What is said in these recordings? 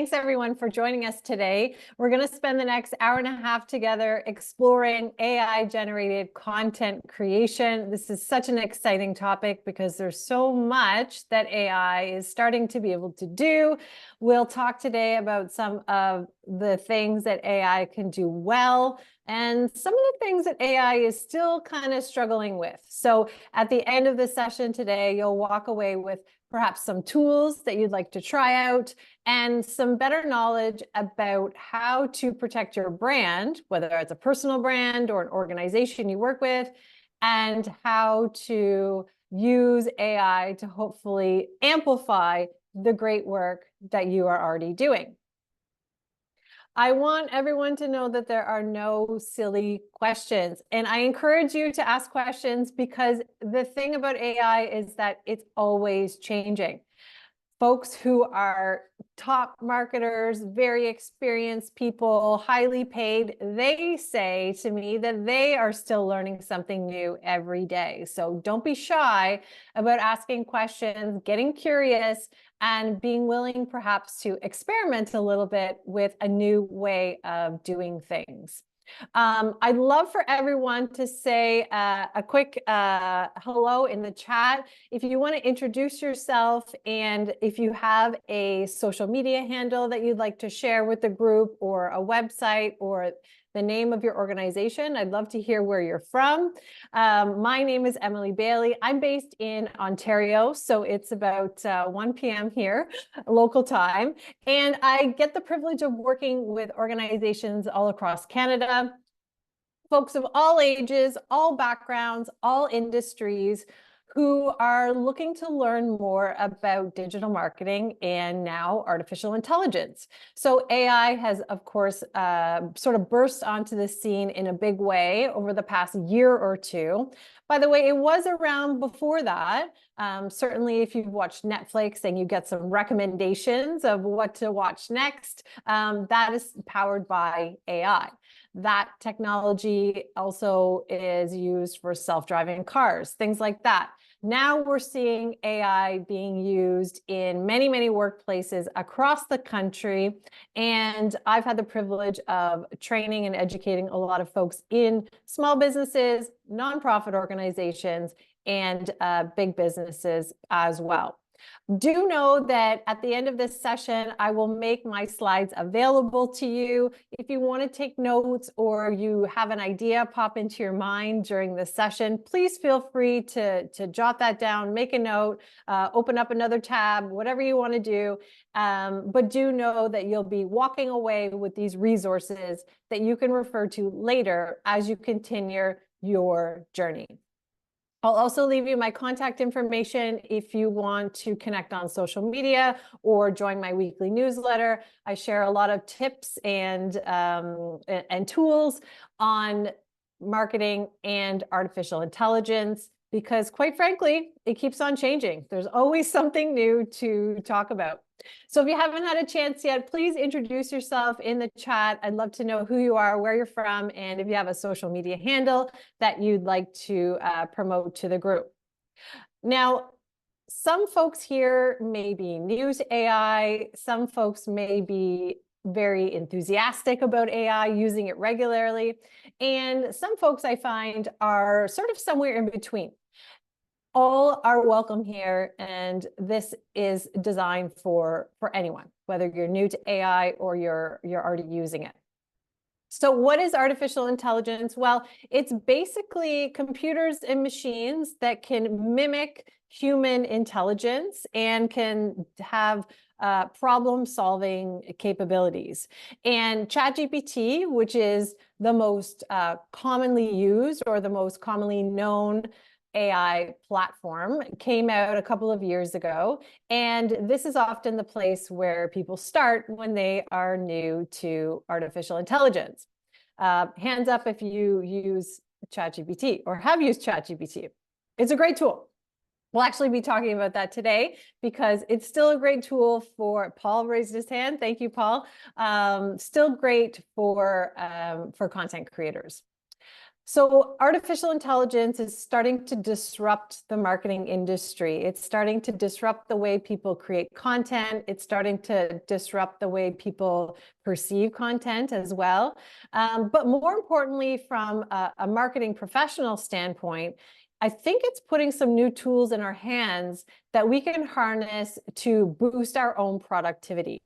Thanks everyone for joining us today. We're going to spend the next hour and a half together exploring AI generated content creation. This is such an exciting topic because there's so much that AI is starting to be able to do. We'll talk today about some of the things that AI can do well and some of the things that AI is still kind of struggling with. So at the end of the session today, you'll walk away with perhaps some tools that you'd like to try out and some better knowledge about how to protect your brand, whether it's a personal brand or an organization you work with, and how to use AI to hopefully amplify the great work that you are already doing. I want everyone to know that there are no silly questions, and I encourage you to ask questions because the thing about AI is that it's always changing. Folks who are top marketers, very experienced people, highly paid, they say to me that they are still learning something new every day. So don't be shy about asking questions, getting curious, and being willing perhaps to experiment a little bit with a new way of doing things. I'd love for everyone to say a quick hello in the chat. If you want to introduce yourself and if you have a social media handle that you'd like to share with the group or a website or the name of your organization, I'd love to hear where you're from. My name is Baillie. I'm based in Ontario, so it's about 1 p.m. here, local time. And I get the privilege of working with organizations all across Canada, folks of all ages, all backgrounds, all industries, who are looking to learn more about digital marketing and now artificial intelligence. So AI has, of course, sort of burst onto the scene in a big way over the past year or two. By the way, it was around before that. Certainly, if you've watched Netflix and you get some recommendations of what to watch next, that is powered by AI. That technology also is used for self-driving cars, things like that. Now we're seeing AI being used in many, many workplaces across the country. And I've had the privilege of training and educating a lot of folks in small businesses, nonprofit organizations, and big businesses as well. Do know that at the end of this session, I will make my slides available to you. If you want to take notes or you have an idea pop into your mind during this session, please feel free to jot that down, make a note, open up another tab, whatever you want to do. But do know that you'll be walking away with these resources that you can refer to later as you continue your journey. I'll also leave you my contact information if you want to connect on social media or join my weekly newsletter. I share a lot of tips and tools on marketing and artificial intelligence because, quite frankly, it keeps on changing. There's always something new to talk about. So if you haven't had a chance yet, please introduce yourself in the chat. I'd love to know who you are, where you're from, and if you have a social media handle that you'd like to promote to the group. Now, some folks here may be new to AI. Some folks may be very enthusiastic about AI, using it regularly. And some folks I find are sort of somewhere in between. All are welcome here, and this is designed for anyone, whether you're new to AI or you're already using it. So what is artificial intelligence? Well, it's basically computers and machines that can mimic human intelligence and can have problem-solving capabilities. And ChatGPT, which is the most commonly used or the most commonly known AI platform, came out a couple of years ago. And this is often the place where people start when they are new to artificial intelligence. Hands up if you use ChatGPT or have used ChatGPT. It's a great tool. We'll actually be talking about that today because it's still a great tool for, Paul raised his hand. Thank you, Paul. Still great for content creators. So artificial intelligence is starting to disrupt the marketing industry. It's starting to disrupt the way people create content. It's starting to disrupt the way people perceive content as well. But more importantly, from a marketing professional standpoint, I think it's putting some new tools in our hands that we can harness to boost our own productivity.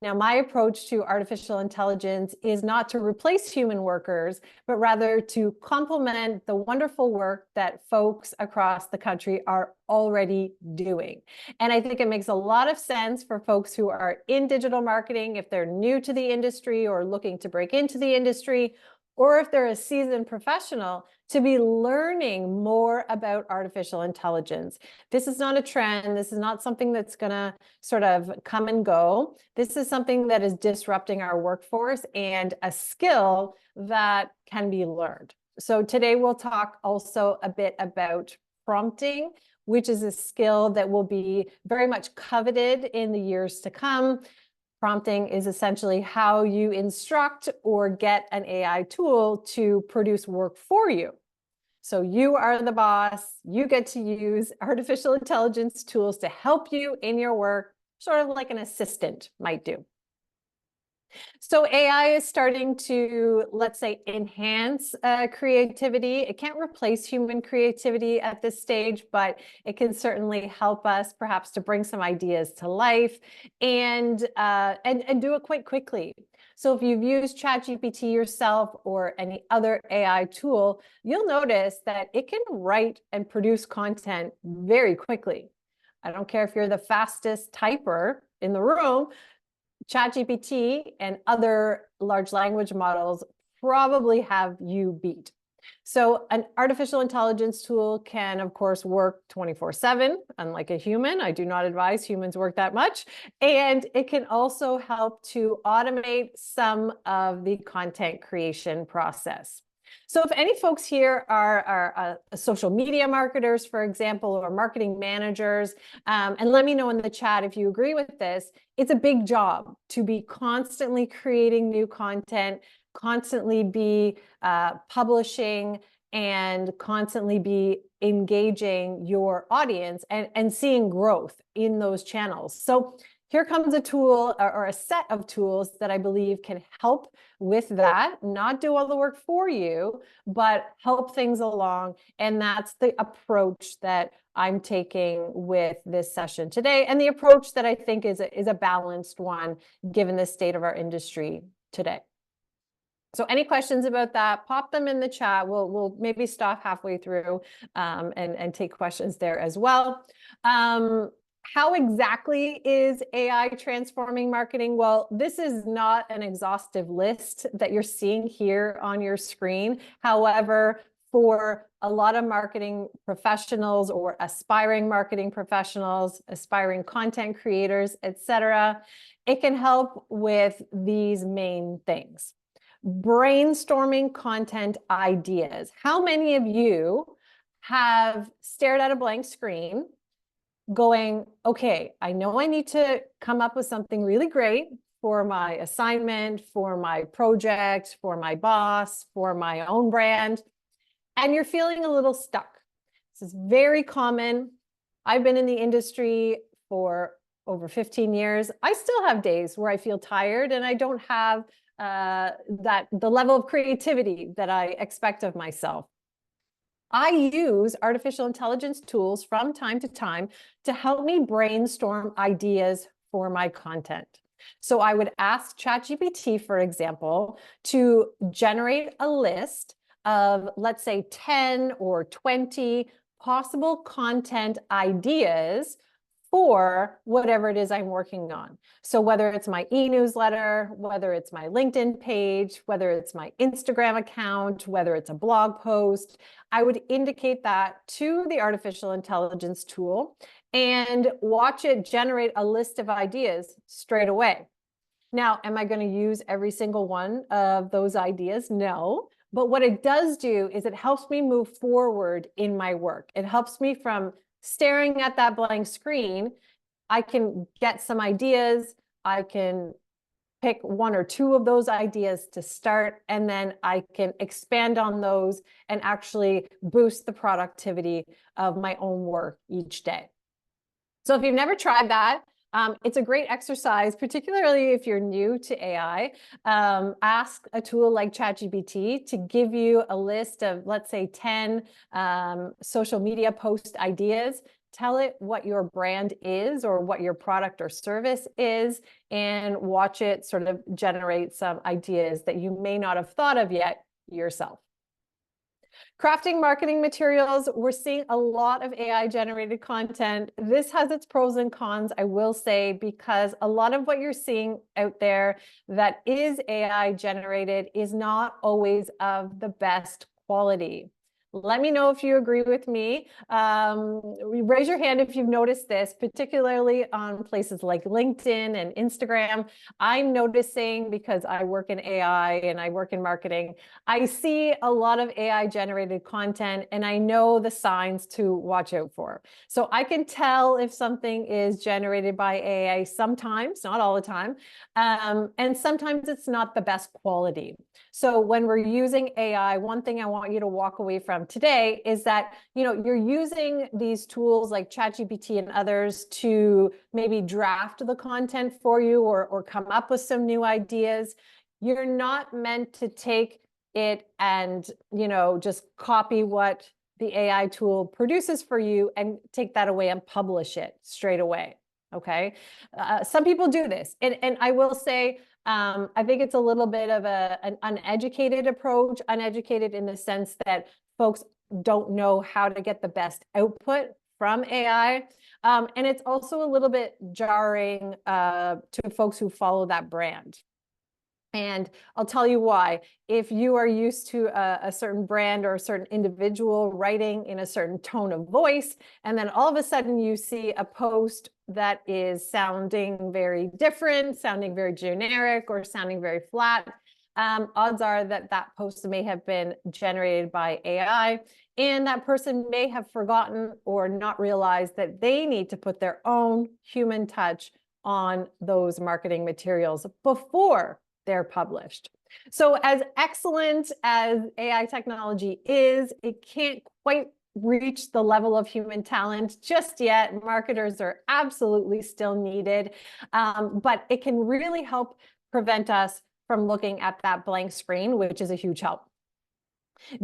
Now, my approach to artificial intelligence is not to replace human workers, but rather to complement the wonderful work that folks across the country are already doing. And I think it makes a lot of sense for folks who are in digital marketing, if they're new to the industry or looking to break into the industry, or if they're a seasoned professional, to be learning more about artificial intelligence. This is not a trend. This is not something that's going to sort of come and go. This is something that is disrupting our workforce and a skill that can be learned. So today we'll talk also a bit about prompting, which is a skill that will be very much coveted in the years to come. Prompting is essentially how you instruct or get an AI tool to produce work for you. So you are the boss, you get to use artificial intelligence tools to help you in your work, sort of like an assistant might do. So AI is starting to, let's say, enhance creativity. It can't replace human creativity at this stage, but it can certainly help us perhaps to bring some ideas to life and do it quite quickly. So if you've used ChatGPT yourself or any other AI tool, you'll notice that it can write and produce content very quickly. I don't care if you're the fastest typer in the room, ChatGPT and other large language models probably have you beat. So an artificial intelligence tool can, of course, work 24/7, unlike a human. I do not advise humans work that much. And it can also help to automate some of the content creation process. So if any folks here are social media marketers, for example, or marketing managers, and let me know in the chat if you agree with this, it's a big job to be constantly creating new content, constantly be publishing, and constantly be engaging your audience and seeing growth in those channels. So here comes a tool or a set of tools that I believe can help with that, not do all the work for you, but help things along. And that's the approach that I'm taking with this session today, and the approach that I think is a balanced one, given the state of our industry today. So any questions about that, pop them in the chat. We'll maybe stop halfway through and take questions there as well. How exactly is AI transforming marketing? Well, this is not an exhaustive list that you're seeing here on your screen. However, for a lot of marketing professionals or aspiring marketing professionals, aspiring content creators, etc., it can help with these main things. Brainstorming content ideas. How many of you have stared at a blank screen going, okay, I know I need to come up with something really great for my assignment, for my project, for my boss, for my own brand, and you're feeling a little stuck. This is very common. I've been in the industry for over 15 years. I still have days where I feel tired and I don't have the level of creativity that I expect of myself. I use artificial intelligence tools from time to time to help me brainstorm ideas for my content. So I would ask ChatGPT, for example, to generate a list of, let's say, 10 or 20 possible content ideas for whatever it is I'm working on. So whether it's my e-newsletter, whether it's my LinkedIn page, whether it's my Instagram account, whether it's a blog post, I would indicate that to the artificial intelligence tool and watch it generate a list of ideas straight away. Now, am I going to use every single one of those ideas? No. But what it does do is it helps me move forward in my work. It helps me from staring at that blank screen. I can get some ideas. I can pick one or two of those ideas to start, and then I can expand on those and actually boost the productivity of my own work each day. So if you've never tried that, it's a great exercise, particularly if you're new to AI. Ask a tool like ChatGPT to give you a list of, let's say, 10 social media post ideas. Tell it what your brand is or what your product or service is, and watch it sort of generate some ideas that you may not have thought of yet yourself. Crafting marketing materials, we're seeing a lot of AI generated content. This has its pros and cons, I will say, because a lot of what you're seeing out there that is AI generated is not always of the best quality. Let me know if you agree with me. Raise your hand if you've noticed this, particularly on places like LinkedIn and Instagram. I'm noticing, because I work in AI and I work in marketing, I see a lot of AI generated content, and I know the signs to watch out for. So I can tell if something is generated by AI sometimes, not all the time, and sometimes it's not the best quality. So when we're using AI, one thing I want you to walk away from today is that, you're using these tools like ChatGPT and others to maybe draft the content for you or come up with some new ideas. You're not meant to take it and, just copy what the AI tool produces for you and take that away and publish it straight away. Okay. Some people do this. And I will say, I think it's a little bit of an uneducated approach, uneducated in the sense that folks don't know how to get the best output from AI. And it's also a little bit jarring to folks who follow that brand. And I'll tell you why. If you are used to a certain brand or a certain individual writing in a certain tone of voice, and then all of a sudden you see a post that is sounding very different, sounding very generic, or sounding very flat, odds are that that post may have been generated by AI, and that person may have forgotten or not realized that they need to put their own human touch on those marketing materials before they're published. So as excellent as AI technology is, it can't quite reach the level of human talent just yet. Marketers are absolutely still needed, but it can really help prevent us from looking at that blank screen, which is a huge help.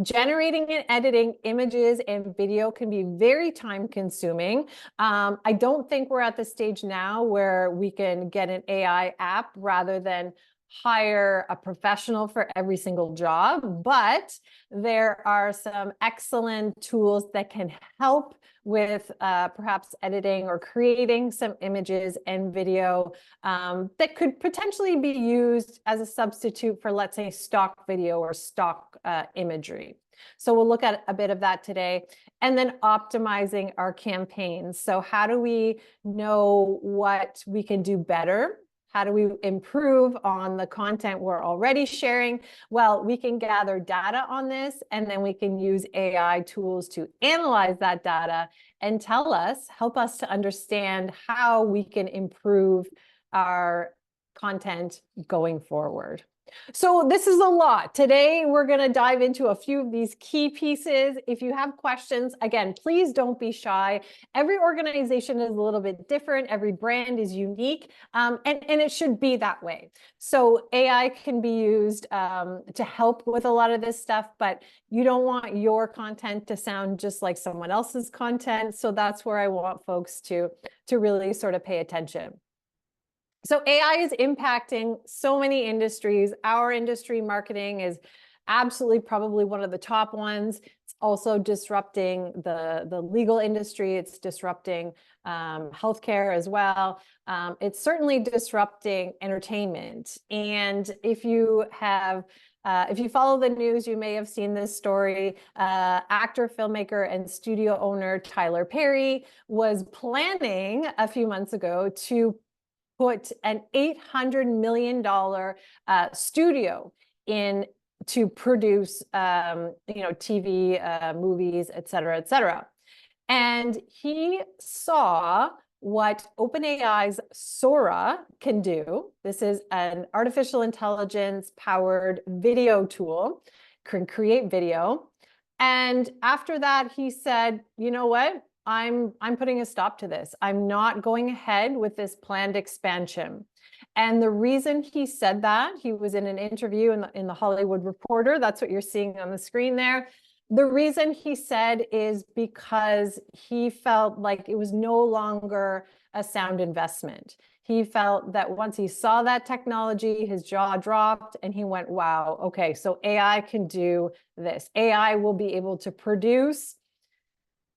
Generating and editing images and video can be very time consuming. I don't think we're at the stage now where we can get an AI app rather than hire a professional for every single job, but there are some excellent tools that can help with perhaps editing or creating some images and video that could potentially be used as a substitute for, let's say, stock video or stock imagery. So we'll look at a bit of that today. And then optimizing our campaigns. So how do we know what we can do better? How do we improve on the content we're already sharing? Well, we can gather data on this, and then we can use AI tools to analyze that data and help us to understand how we can improve our content going forward. So this is a lot. Today, we're going to dive into a few of these key pieces. If you have questions, again, please don't be shy. Every organization is a little bit different. Every brand is unique, and it should be that way. So AI can be used to help with a lot of this stuff, but you don't want your content to sound just like someone else's content. So that's where I want folks to really sort of pay attention. So AI is impacting so many industries. Our industry, marketing, is absolutely probably one of the top ones. It's also disrupting the legal industry. It's disrupting healthcare as well. It's certainly disrupting entertainment. And if you follow the news, you may have seen this story. Actor, filmmaker, and studio owner Tyler Perry was planning a few months ago to put an $800 million studio in to produce, TV, movies, et cetera, et cetera. And he saw what OpenAI's Sora can do. This is an artificial intelligence powered video tool, can create video. And after that, he said, you know what? I'm putting a stop to this. I'm not going ahead with this planned expansion. And the reason he said that, he was in an interview in the Hollywood Reporter. That's what you're seeing on the screen there. The reason he said is because he felt like it was no longer a sound investment. He felt that once he saw that technology, his jaw dropped and he went, wow, okay, so AI can do this. AI will be able to produce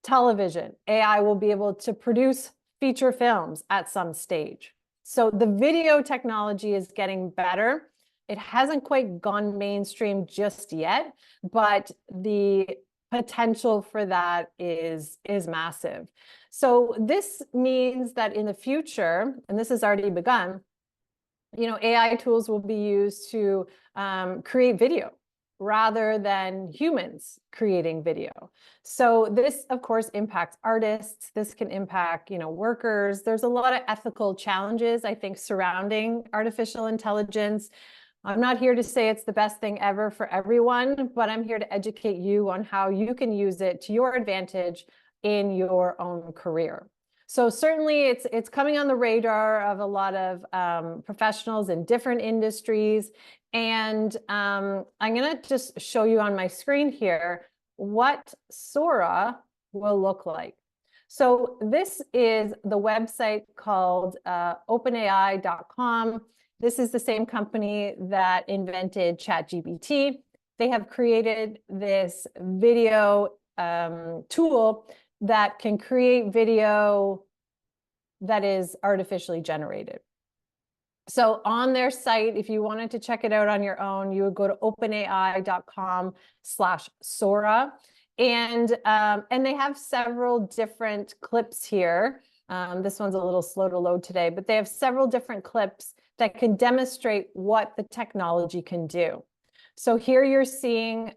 television. AI will be able to produce feature films at some stage. So the video technology is getting better. It hasn't quite gone mainstream just yet, but the potential for that is massive. So this means that in the future, and this has already begun, you know, AI tools will be used to create video rather than humans creating video. So this, of course, impacts artists. This can impact, you know, workers. There's a lot of ethical challenges, I think, surrounding artificial intelligence. I'm not here to say it's the best thing ever for everyone, but I'm here to educate you on how you can use it to your advantage in your own career. So certainly it's coming on the radar of a lot of professionals in different industries. And I'm going to just show you on my screen here what Sora will look like. So this is the website called openai.com. This is the same company that invented ChatGPT. They have created this video tool that can create video that is artificially generated. So on their site, if you wanted to check it out on your own, you would go to openai.com/Sora. And they have several different clips here. This one's a little slow to load today, but they have several different clips that can demonstrate what the technology can do. So here you're seeing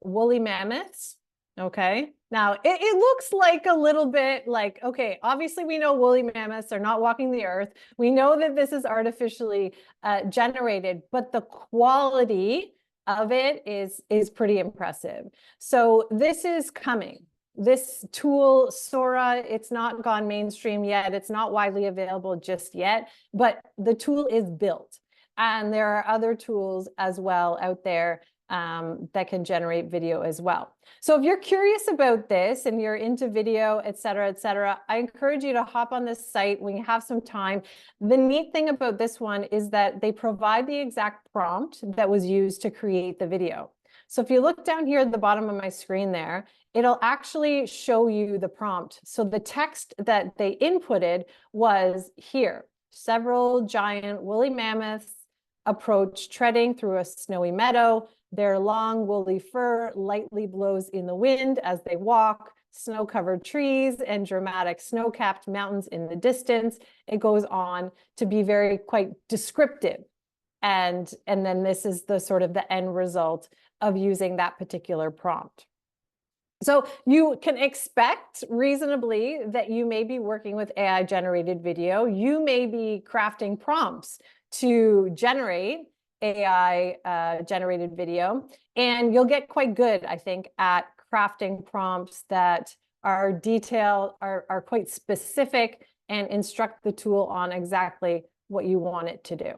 woolly mammoths. Okay. Now it looks like a little bit like, okay, obviously we know woolly mammoths are not walking the earth. We know that this is artificially generated, but the quality of it is pretty impressive. So this is coming. This tool, Sora, it's not gone mainstream yet. It's not widely available just yet, but the tool is built. And there are other tools as well out there that can generate video as well. So if you're curious about this and you're into video, et cetera, I encourage you to hop on this site when you have some time. The neat thing about this one is that they provide the exact prompt that was used to create the video. So if you look down here at the bottom of my screen there, it'll actually show you the prompt. So the text that they inputted was here. Several giant woolly mammoths approach treading through a snowy meadow. Their long woolly fur lightly blows in the wind as they walk, snow-covered trees and dramatic snow-capped mountains in the distance. It goes on to be quite descriptive. And then this is the sort of the end result of using that particular prompt. So you can expect reasonably that you may be working with AI generated video. You may be crafting prompts to generate AI generated video, and you'll get quite good, I think, at crafting prompts that are detailed, are quite specific, and instruct the tool on exactly what you want it to do.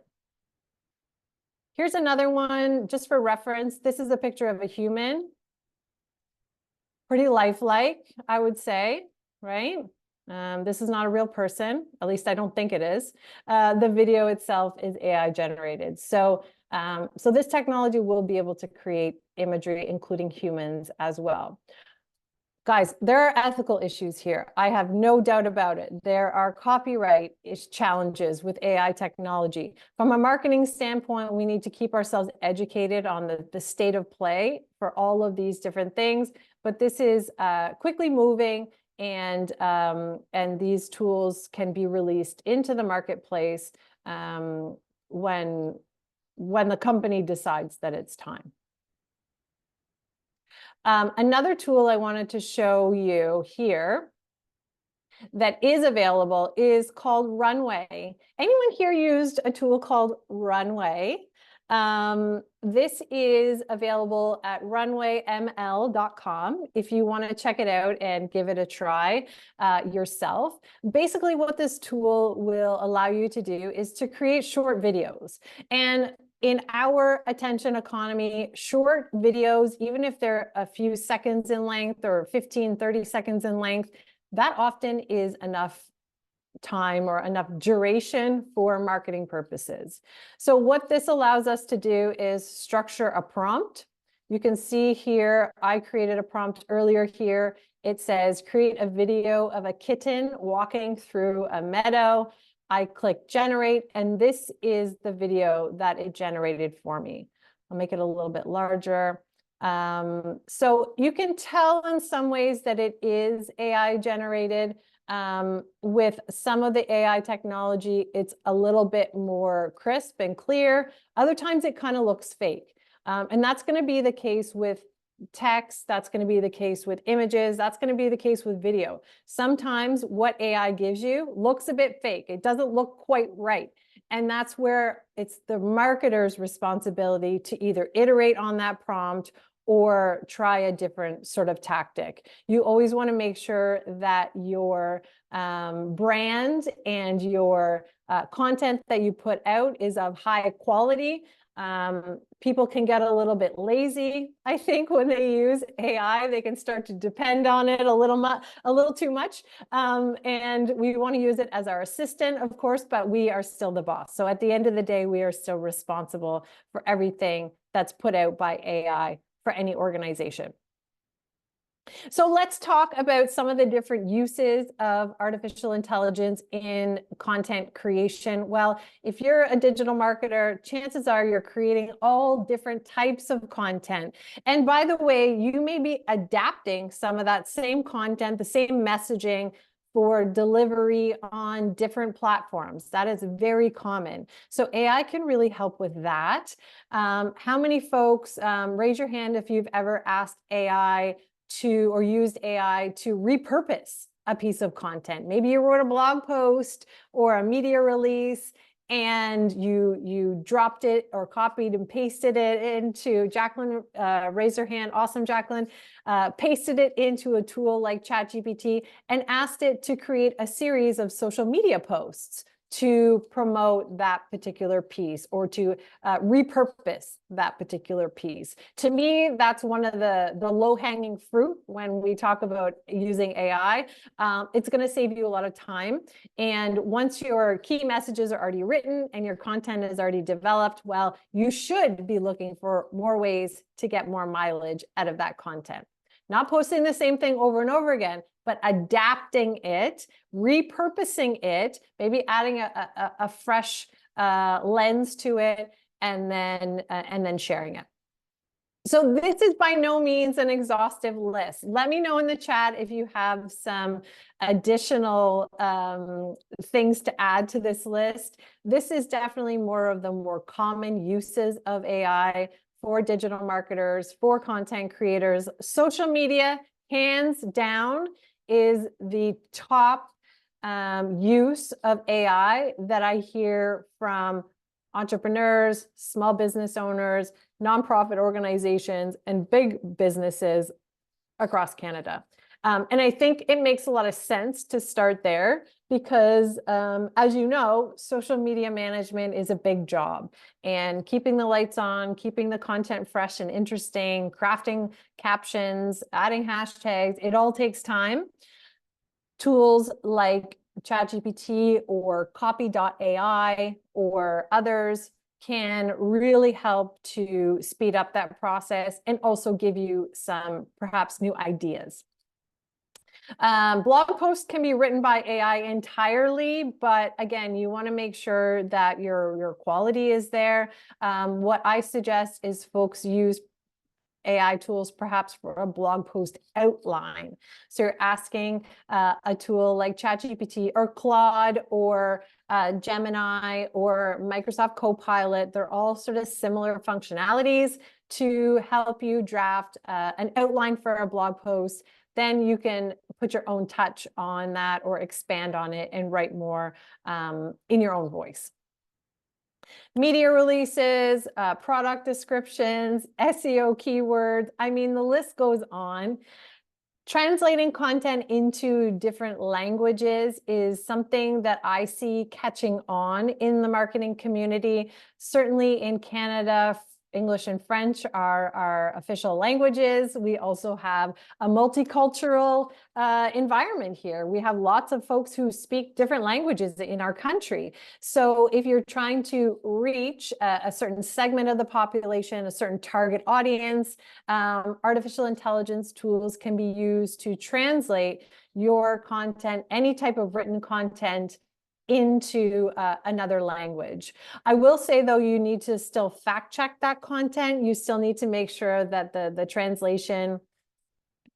Here's another one just for reference. This is a picture of a human. Pretty lifelike, I would say, right? This is not a real person, at least I don't think it is. The video itself is AI generated. So this technology will be able to create imagery, including humans as well. Guys, there are ethical issues here. I have no doubt about it. There are copyright challenges with AI technology. From a marketing standpoint, we need to keep ourselves educated on the state of play for all of these different things. But this is quickly moving, and these tools can be released into the marketplace when the company decides that it's time. Another tool I wanted to show you here that is available is called Runway. Anyone here used a tool called Runway? This is available at runwayml.com if you want to check it out and give it a try yourself. Basically, what this tool will allow you to do is to create short videos. And in our attention economy, short videos, even if they're a few seconds in length or 15, 30 seconds in length, that often is enough time or enough duration for marketing purposes. So what this allows us to do is structure a prompt. You can see here, I created a prompt earlier here. It says, create a video of a kitten walking through a meadow. I click generate, and this is the video that it generated for me. I'll make it a little bit larger. So you can tell in some ways that it is AI generated. With some of the AI technology, it's a little bit more crisp and clear. Other times it kind of looks fake. And that's going to be the case with text. That's going to be the case with images. That's going to be the case with video. Sometimes what AI gives you looks a bit fake. It doesn't look quite right. And that's where it's the marketer's responsibility to either iterate on that prompt or try a different sort of tactic. You always want to make sure that your brand and your content that you put out is of high quality. People can get a little bit lazy, I think, when they use AI. They can start to depend on it a little too much. And we want to use it as our assistant, of course, but we are still the boss. So at the end of the day, we are still responsible for everything that's put out by AI for any organization. So let's talk about some of the different uses of artificial intelligence in content creation. Well, if you're a digital marketer, chances are you're creating all different types of content. And by the way, you may be adapting some of that same content, the same messaging for delivery on different platforms. That is very common. So AI can really help with that. How many folks, raise your hand if you've ever asked AI or used AI to repurpose a piece of content. Maybe you wrote a blog post or a media release and you dropped it or copied and pasted it into, Jacqueline, raise her hand, awesome Jacqueline, pasted it into a tool like ChatGPT and asked it to create a series of social media posts to promote that particular piece or to repurpose that particular piece. To me, that's one of the low-hanging fruit when we talk about using AI. It's going to save you a lot of time. And once your key messages are already written and your content is already developed, well, you should be looking for more ways to get more mileage out of that content. Not posting the same thing over and over again, but adapting it, repurposing it, maybe adding a fresh lens to it, and then sharing it. So this is by no means an exhaustive list. Let me know in the chat if you have some additional things to add to this list. This is definitely more of the more common uses of AI for digital marketers, for content creators. Social media, hands down, is the top use of AI that I hear from entrepreneurs, small business owners, nonprofit organizations, and big businesses across Canada. And I think it makes a lot of sense to start there because, as you know, social media management is a big job. And keeping the lights on, keeping the content fresh and interesting, crafting captions, adding hashtags, it all takes time. Tools like ChatGPT or copy.ai or others can really help to speed up that process and also give you some perhaps new ideas. Blog posts can be written by AI entirely, but again, you want to make sure that your quality is there. What I suggest is folks use AI tools perhaps for a blog post outline. So you're asking a tool like ChatGPT or Claude or Gemini or Microsoft Copilot. They're all sort of similar functionalities to help you draft an outline for a blog post then you can put your own touch on that or expand on it and write more in your own voice. Media releases, product descriptions, SEO keywords. I mean, the list goes on. Translating content into different languages is something that I see catching on in the marketing community. Certainly in Canada, English and French are our official languages. We also have a multicultural environment here. We have lots of folks who speak different languages in our country. So if you're trying to reach a certain segment of the population, a certain target audience, artificial intelligence tools can be used to translate your content, any type of written content, into another language. I will say, though, you need to still fact check that content. You still need to make sure that the translation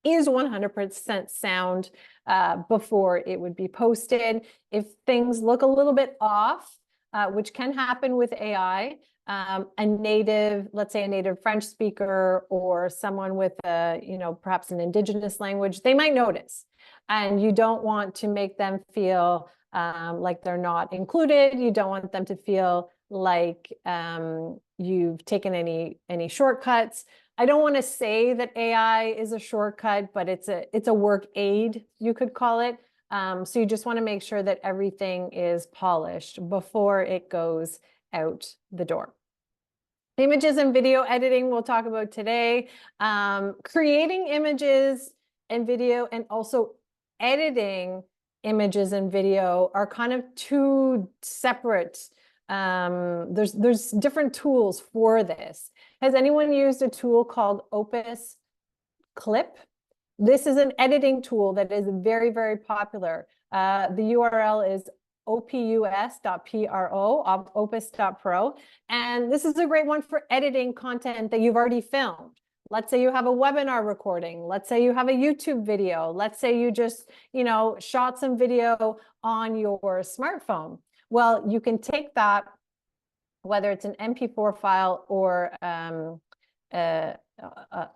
is 100% sound before it would be posted. If things look a little bit off, which can happen with AI, a native, let's say a native French speaker or someone with a, perhaps an indigenous language, they might notice. And you don't want to make them feel like they're not included. You don't want them to feel like you've taken any shortcuts. I don't want to say that AI is a shortcut, but it's a work aid, you could call it. So you just want to make sure that everything is polished before it goes out the door. Images and video editing we'll talk about today. Creating images and video and also editing images and video are kind of two separate. There's different tools for this. Has anyone used a tool called Opus Clip? This is an editing tool that is very, very popular. The URL is opus.pro, opus.pro. And this is a great one for editing content that you've already filmed. Let's say you have a webinar recording. Let's say you have a YouTube video. Let's say you just, shot some video on your smartphone. Well, you can take that, whether it's an MP4 file or a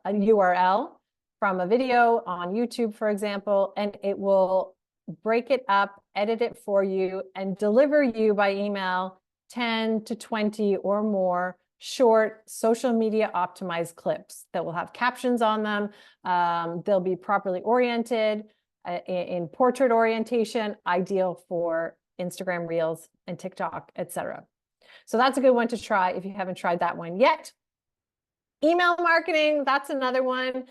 URL from a video on YouTube, for example, and it will break it up, edit it for you, and deliver you by email 10 to 20 or more short social media optimized clips that will have captions on them. They'll be properly oriented in portrait orientation, ideal for Instagram Reels and TikTok, etc. So that's a good one to try if you haven't tried that one yet. Email marketing, that's another one.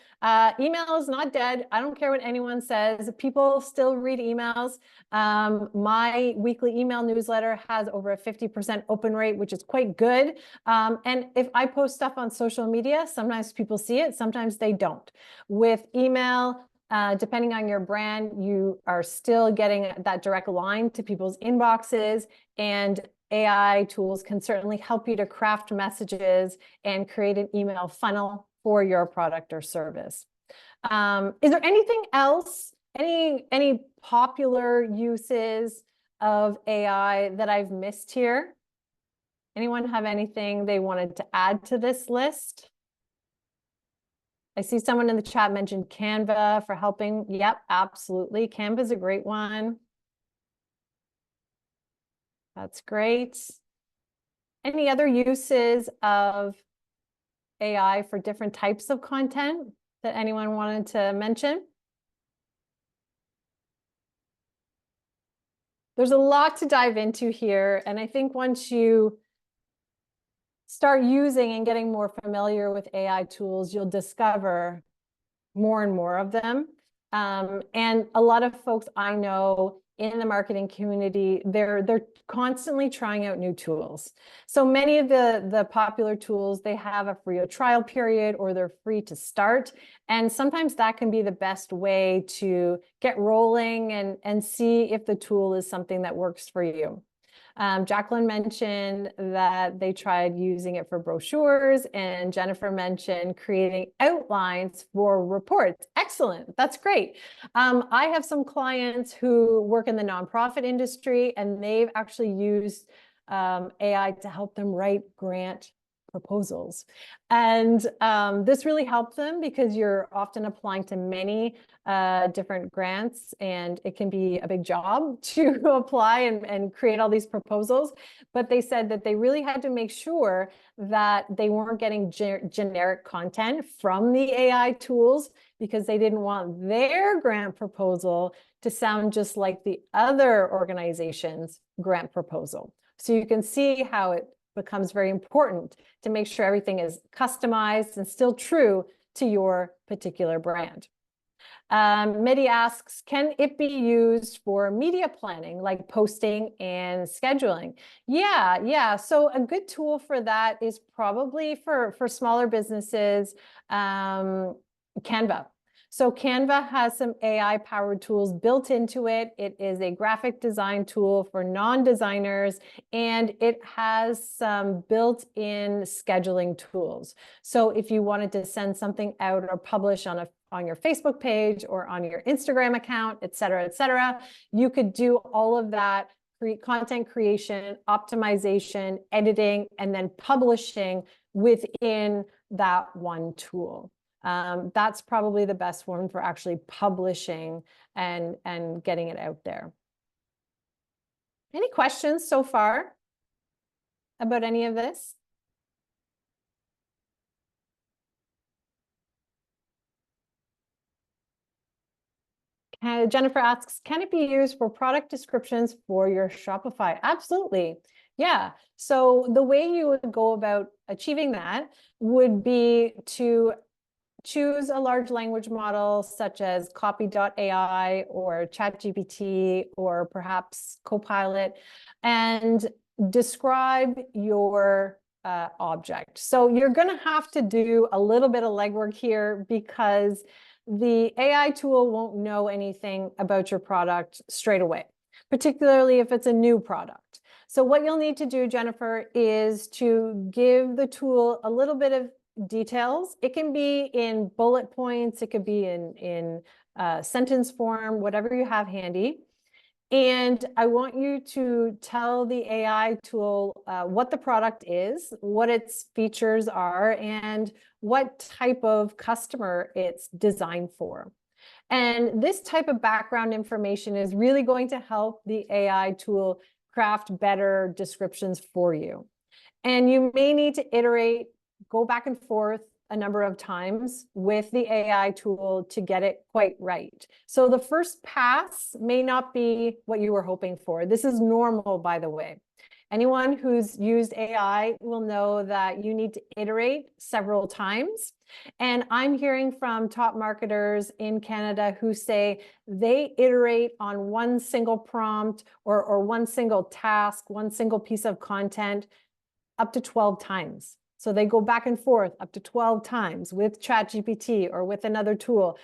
Email is not dead. I don't care what anyone says. People still read emails. My weekly email newsletter has over a 50% open rate, which is quite good. And if I post stuff on social media, sometimes people see it, sometimes they don't. With email, depending on your brand, you are still getting that direct line to people's inboxes, and AI tools can certainly help you to craft messages and create an email funnel for your product or service. Is there anything else, any popular uses of AI that I've missed here? Anyone have anything they wanted to add to this list? I see someone in the chat mentioned Canva for helping. Yep, absolutely. Canva is a great one. That's great. Any other uses of AI for different types of content that anyone wanted to mention? There's a lot to dive into here, and I think once you start using and getting more familiar with AI tools, you'll discover more and more of them. And a lot of folks I know in the marketing community, they're constantly trying out new tools. So many of the popular tools, they have a free trial period or they're free to start. And sometimes that can be the best way to get rolling and see if the tool is something that works for you. Jacqueline mentioned that they tried using it for brochures, and Jennifer mentioned creating outlines for reports. Excellent. That's great. I have some clients who work in the nonprofit industry, and they've actually used AI to help them write grant proposals. And this really helped them because you're often applying to many different grants, and it can be a big job to apply and create all these proposals. But they said that they really had to make sure that they weren't getting generic content from the AI tools, because they didn't want their grant proposal to sound just like the other organization's grant proposal. So you can see how it becomes very important to make sure everything is customized and still true to your particular brand. Mehdi asks, can it be used for media planning, like posting and scheduling? Yeah. So a good tool for that is probably for smaller businesses, Canva. So Canva has some AI-powered tools built into it. It is a graphic design tool for non-designers, and it has some built-in scheduling tools. So if you wanted to send something out or publish on your Facebook page or on your Instagram account, et cetera, you could do all of that content creation, optimization, editing, and then publishing within that one tool. That's probably the best one for actually publishing and getting it out there. Any questions so far about any of this? Jennifer asks, can it be used for product descriptions for your Shopify? Absolutely. Yeah. So the way you would go about achieving that would be to choose a large language model such as copy.ai or ChatGPT or perhaps Copilot, and describe your object. So you're going to have to do a little bit of legwork here, because the AI tool won't know anything about your product straight away, particularly if it's a new product. So what you'll need to do, Jennifer, is to give the tool a little bit of details. It can be in bullet points, it could be in sentence form, whatever you have handy. And I want you to tell the AI tool what the product is, what its features are, and what type of customer it's designed for. And this type of background information is really going to help the AI tool craft better descriptions for you. And you may need to iterate, go back and forth a number of times with the AI tool to get it quite right. So the first pass may not be what you were hoping for. This is normal, by the way. Anyone who's used AI will know that you need to iterate several times. And I'm hearing from top marketers in Canada who say they iterate on one single prompt or one single task, one single piece of content up to 12 times. So they go back and forth up to 12 times with ChatGPT or with another tool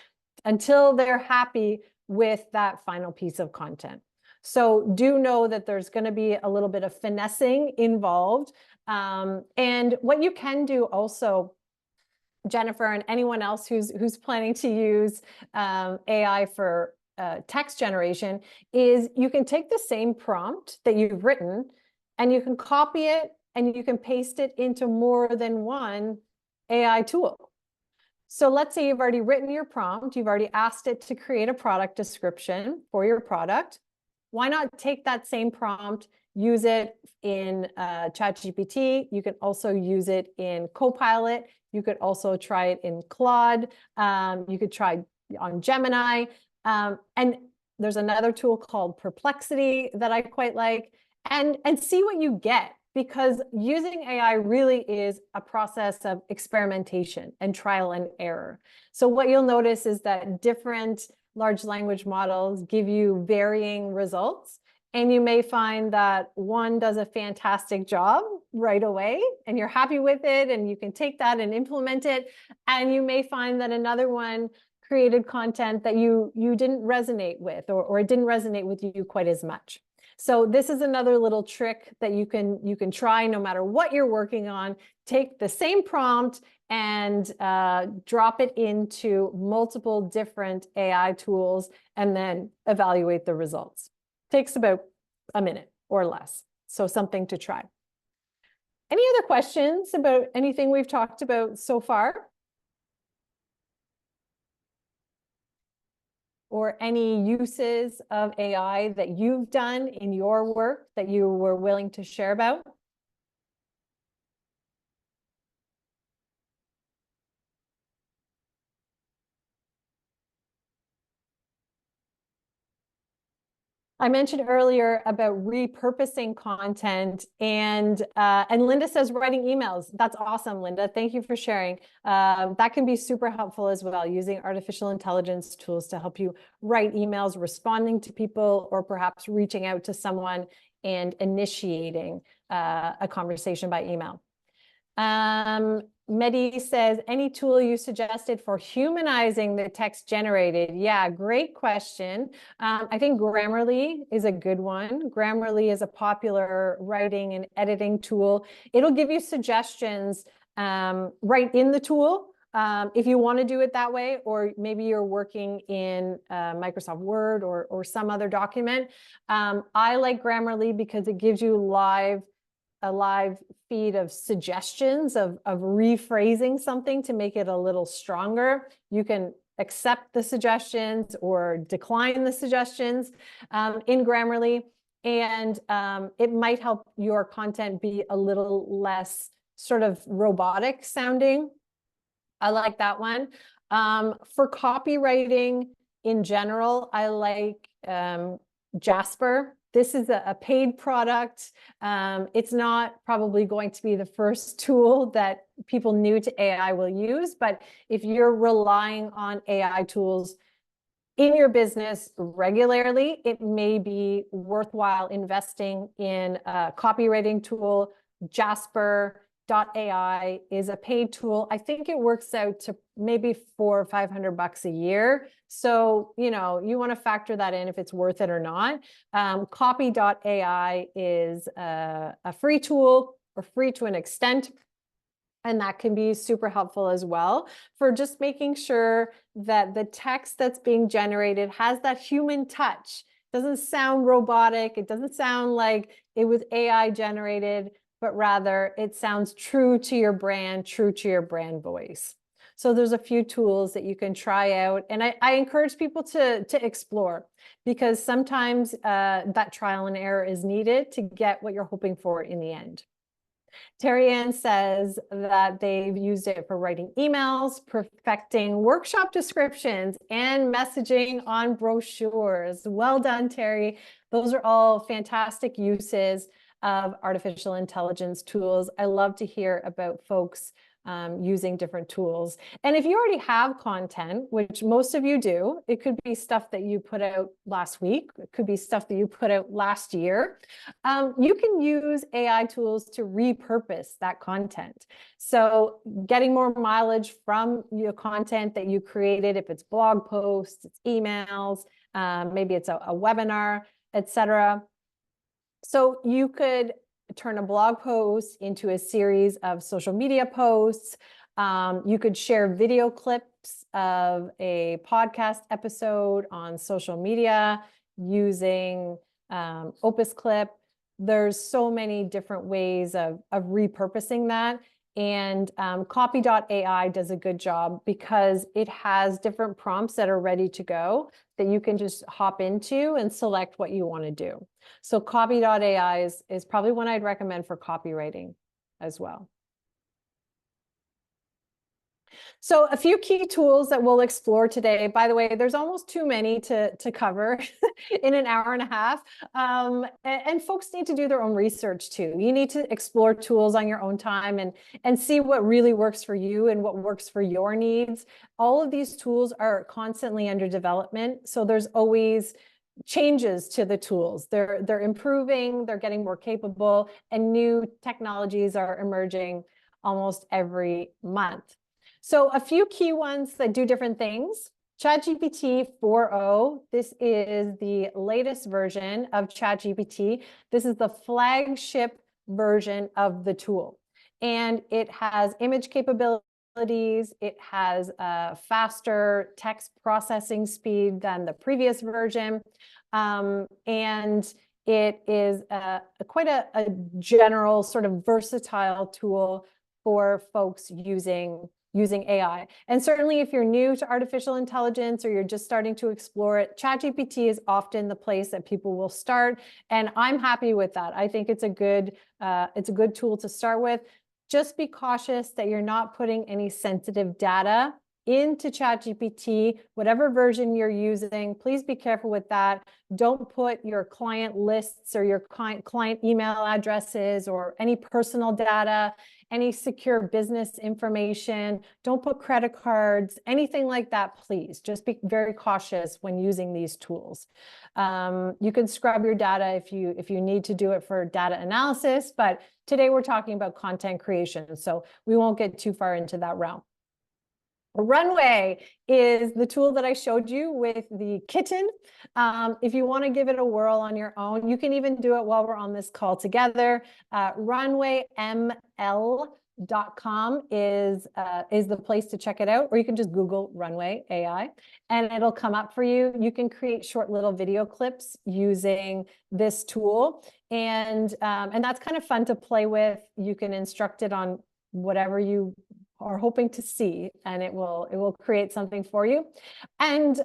until they're happy with that final piece of content. So do know that there's going to be a little bit of finessing involved. And what you can do also, Jennifer, and anyone else who's planning to use AI for text generation, is you can take the same prompt that you've written and you can copy it and you can paste it into more than one AI tool. So let's say you've already written your prompt, you've already asked it to create a product description for your product. Why not take that same prompt, use it in ChatGPT? You can also use it in Copilot. You could also try it in Claude. You could try on Gemini. And there's another tool called Perplexity that I quite like. And see what you get. Because using AI really is a process of experimentation and trial and error. So what you'll notice is that different large language models give you varying results. And you may find that one does a fantastic job right away and you're happy with it and you can take that and implement it. And you may find that another one created content that you didn't resonate with, or it didn't resonate with you quite as much. So this is another little trick that you can try no matter what you're working on. Take the same prompt and drop it into multiple different AI tools and then evaluate the results. Takes about a minute or less. So something to try. Any other questions about anything we've talked about so far? Or any uses of AI that you've done in your work that you were willing to share about? I mentioned earlier about repurposing content, and Linda says writing emails. That's awesome, Linda. Thank you for sharing. That can be super helpful as well, using artificial intelligence tools to help you write emails, responding to people, or perhaps reaching out to someone and initiating a conversation by email. Mehdi says, any tool you suggested for humanizing the text generated? Yeah, great question. I think Grammarly is a good one. Grammarly is a popular writing and editing tool. It'll give you suggestions right in the tool. If you want to do it that way, or maybe you're working in Microsoft Word or some other document. I like Grammarly because it gives you a live feed of suggestions of rephrasing something to make it a little stronger. You can accept the suggestions or decline the suggestions in Grammarly, and it might help your content be a little less sort of robotic sounding. I like that one. For copywriting in general, I like Jasper. This is a paid product. It's not probably going to be the first tool that people new to AI will use, but if you're relying on AI tools in your business regularly, it may be worthwhile investing in a copywriting tool. Jasper.ai is a paid tool. I think it works out to maybe $400 or $500 a year. So, you want to factor that in if it's worth it or not. Copy.ai is a free tool, or free to an extent. And that can be super helpful as well for just making sure that the text that's being generated has that human touch. It doesn't sound robotic. It doesn't sound like it was AI generated, but rather it sounds true to your brand voice. So there's a few tools that you can try out. And I encourage people to explore, because sometimes that trial and error is needed to get what you're hoping for in the end. Terry Ann says that they've used it for writing emails, perfecting workshop descriptions, and messaging on brochures. Well done, Terry. Those are all fantastic uses of artificial intelligence tools. I love to hear about folks using different tools. And if you already have content, which most of you do, it could be stuff that you put out last week, it could be stuff that you put out last year, you can use AI tools to repurpose that content. So getting more mileage from your content that you created, if it's blog posts, it's emails, maybe it's a webinar, etc. So you could turn a blog post into a series of social media posts. You could share video clips of a podcast episode on social media using Opus Clip. There's so many different ways of repurposing that. And copy.ai does a good job because it has different prompts that are ready to go that you can just hop into and select what you want to do. So copy.ai is probably one I'd recommend for copywriting as well. So a few key tools that we'll explore today. By the way, there's almost too many to cover in an hour and a half. And folks need to do their own research too. You need to explore tools on your own time and see what really works for you and what works for your needs. All of these tools are constantly under development. So there's always changes to the tools. They're improving, they're getting more capable, and new technologies are emerging almost every month. So a few key ones that do different things. ChatGPT 4.0, this is the latest version of ChatGPT. This is the flagship version of the tool. And it has image capabilities. It has a faster text processing speed than the previous version. And It is quite a general sort of versatile tool for folks using AI. And certainly if you're new to artificial intelligence or you're just starting to explore it, ChatGPT is often the place that people will start. And I'm happy with that. I think it's a good tool to start with. Just be cautious that you're not putting any sensitive data into ChatGPT, whatever version you're using. Please be careful with that. Don't put your client lists or your client email addresses or any personal data, any secure business information. Don't put credit cards, anything like that, please. Just be very cautious when using these tools. You can scrub your data if you need to do it for data analysis, but today we're talking about content creation, so we won't get too far into that realm. Runway is the tool that I showed you with the kitten. If you want to give it a whirl on your own, you can even do it while we're on this call together. RunwayML.com is the place to check it out, or you can just Google Runway AI and it'll come up for you. You can create short little video clips using this tool, and that's kind of fun to play with. You can instruct it on whatever you are hoping to see, and it will create something for you. And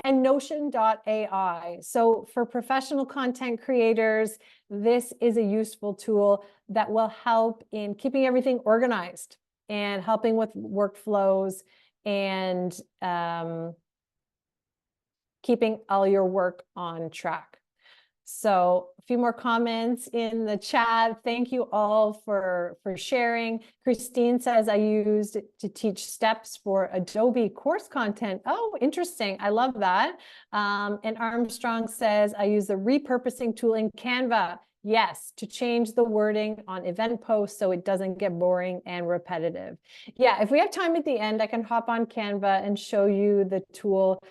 Notion.ai. So for professional content creators, this is a useful tool that will help in keeping everything organized and helping with workflows and keeping all your work on track. So a few more comments in the chat. Thank you all for sharing. Christine says, I used it to teach steps for Adobe course content. Oh, interesting. I love that. And Armstrong says, I use the repurposing tool in Canva. Yes, to change the wording on event posts so it doesn't get boring and repetitive. Yeah, if we have time at the end, I can hop on Canva and show you the tool.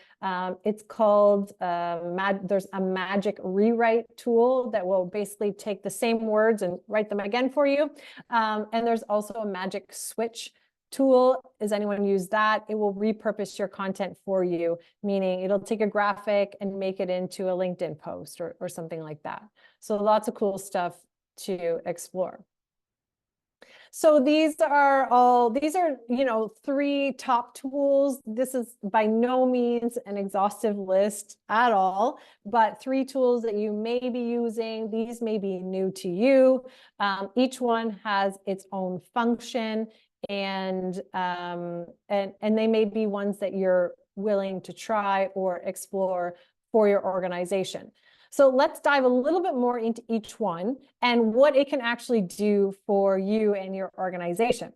It's called, there's a magic rewrite tool that will basically take the same words and write them again for you. And there's also a magic switch tool. Has anyone used that? It will repurpose your content for you, meaning it'll take a graphic and make it into a LinkedIn post or something like that. So lots of cool stuff to explore. So these are, you know, 3 top tools. This is by no means an exhaustive list at all, but 3 tools that you may be using. These may be new to you. Each one has its own function, and they may be ones that you're willing to try or explore for your organization. So let's dive a little bit more into each one and what it can actually do for you and your organization.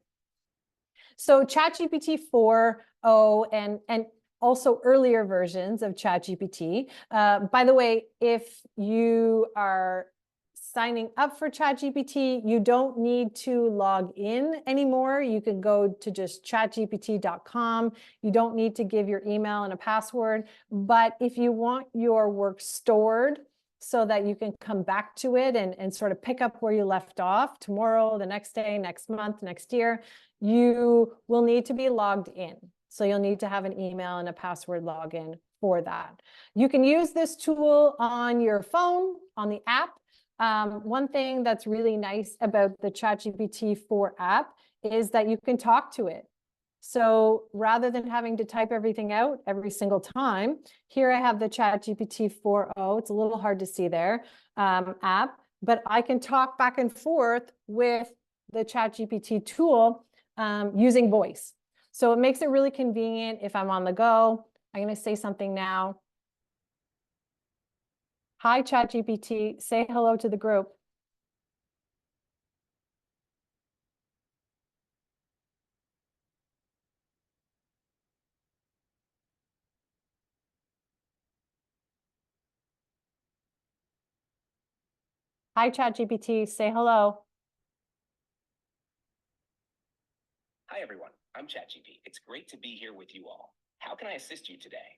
So ChatGPT 4.0 and also earlier versions of ChatGPT. By the way, if you are signing up for ChatGPT, you don't need to log in anymore. You can go to just chatgpt.com. You don't need to give your email and a password. But if you want your work stored so that you can come back to it and sort of pick up where you left off tomorrow, the next day, next month, next year, you will need to be logged in. So you'll need to have an email and a password login for that. You can use this tool on your phone, on the app. One thing that's really nice about the ChatGPT 4 app is that you can talk to it. So rather than having to type everything out every single time, here I have the ChatGPT 4.0. It's a little hard to see there, app, but I can talk back and forth with the ChatGPT tool using voice. So it makes it really convenient if I'm on the go. I'm going to say something now. Hi, ChatGPT, say hello to the group. Hi, ChatGPT, say hello. Hi, everyone. I'm ChatGPT. It's great to be here with you all. How can I assist you today?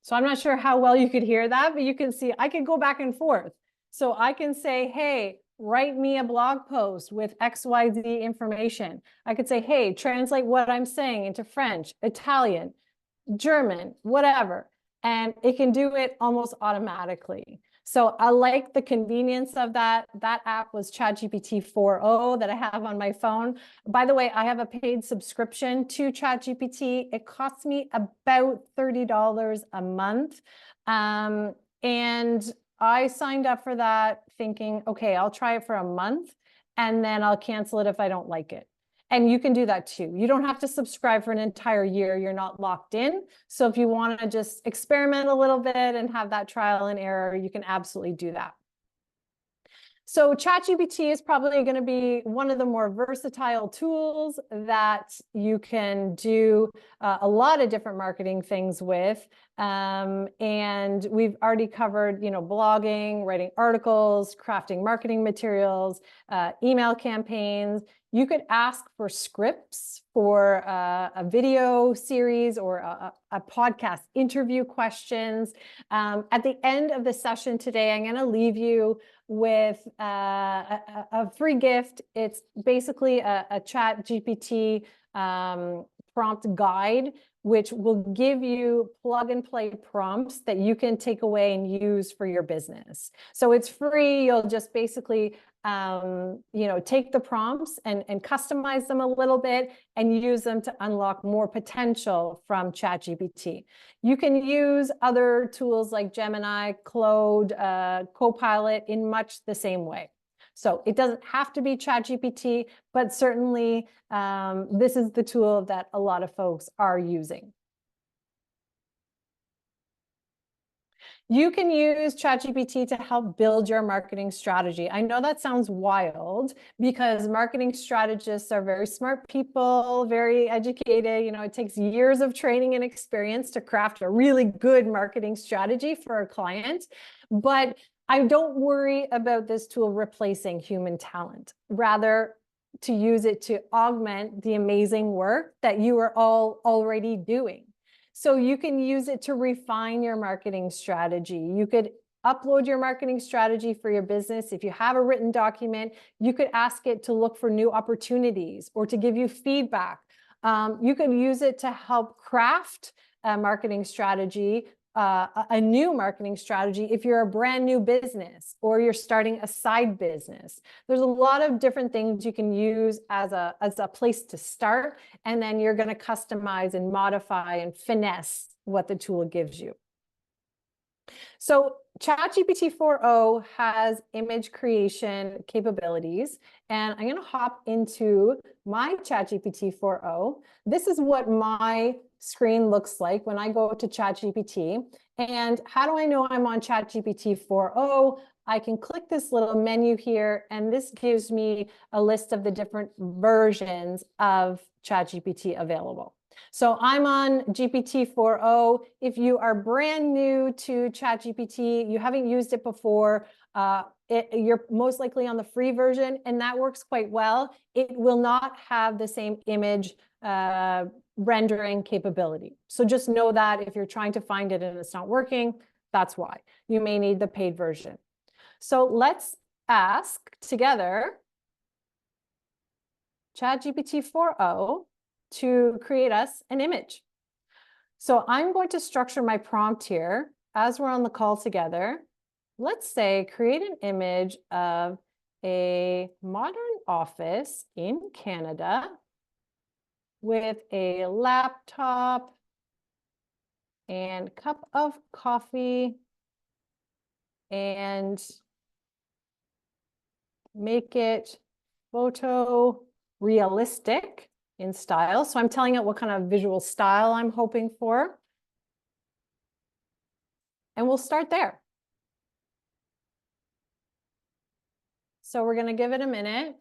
So I'm not sure how well you could hear that, but you can see I can go back and forth. So I can say, hey, write me a blog post with XYZ information. I could say, hey, translate what I'm saying into French, Italian, German, whatever. And it can do it almost automatically. So I like the convenience of that. That app was ChatGPT 4.0 that I have on my phone. By the way, I have a paid subscription to ChatGPT. It costs me about $30 a month. And I signed up for that thinking, okay, I'll try it for a month and then I'll cancel it if I don't like it. And you can do that too. You don't have to subscribe for an entire year. You're not locked in. So if you want to just experiment a little bit and have that trial and error, you can absolutely do that. So ChatGPT is probably going to be one of the more versatile tools that you can do a lot of different marketing things with. And we've already covered, blogging, writing articles, crafting marketing materials, email campaigns. You could ask for scripts for a video series or a podcast interview questions. At the end of the session today, I'm going to leave you with a free gift. It's basically a ChatGPT prompt guide, which will give you plug and play prompts that you can take away and use for your business. So it's free. You'll just basically take the prompts and customize them a little bit and use them to unlock more potential from ChatGPT. You can use other tools like Gemini, Claude, Copilot in much the same way. So it doesn't have to be ChatGPT, but certainly this is the tool that a lot of folks are using. You can use ChatGPT to help build your marketing strategy. I know that sounds wild because marketing strategists are very smart people, very educated. It takes years of training and experience to craft a really good marketing strategy for a client. But I don't worry about this tool replacing human talent. Rather, to use it to augment the amazing work that you are all already doing. So you can use it to refine your marketing strategy. You could upload your marketing strategy for your business. If you have a written document, you could ask it to look for new opportunities or to give you feedback. You could use it to help craft a marketing strategy, a new marketing strategy if you're a brand new business or you're starting a side business. There's a lot of different things you can use as a place to start, and then you're going to customize and modify and finesse what the tool gives you. So ChatGPT 4.0 has image creation capabilities, and I'm going to hop into my ChatGPT 4.0. This is what my screen looks like when I go to ChatGPT. And how do I know I'm on ChatGPT 4.0? I can click this little menu here, and this gives me a list of the different versions of ChatGPT available. So I'm on GPT 4.0. If you are brand new to ChatGPT, you haven't used it before, you're most likely on the free version, and that works quite well. It will not have the same image rendering capability. So just know that if you're trying to find it and it's not working, that's why. You may need the paid version. So let's ask together ChatGPT 4.0 to create us an image. So I'm going to structure my prompt here as we're on the call together. Let's say create an image of a modern office in Canada with a laptop and cup of coffee, and make it photo realistic in style. So I'm telling it what kind of visual style I'm hoping for. And we'll start there. So we're going to give it a minute.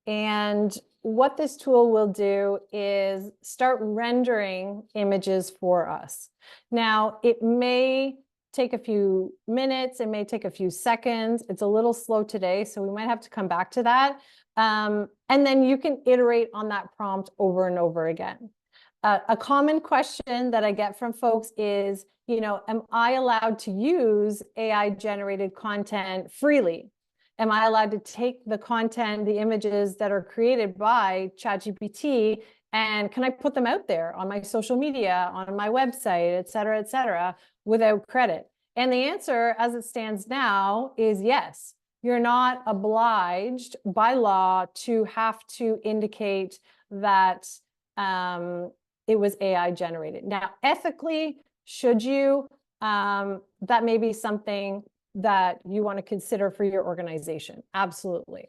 And what this tool will do is start rendering images for us. Now, it may take a few minutes, it may take a few seconds. It's a little slow today, so we might have to come back to that. And then you can iterate on that prompt over and over again. A common question that I get from folks is, am I allowed to use AI-generated content freely? Am I allowed to take the content, the images that are created by ChatGPT, and can I put them out there on my social media, on my website, et cetera, without credit? And the answer, as it stands now, is yes. You're not obliged by law to have to indicate that it was AI generated. Now, ethically, should you? That may be something that you want to consider for your organization. Absolutely.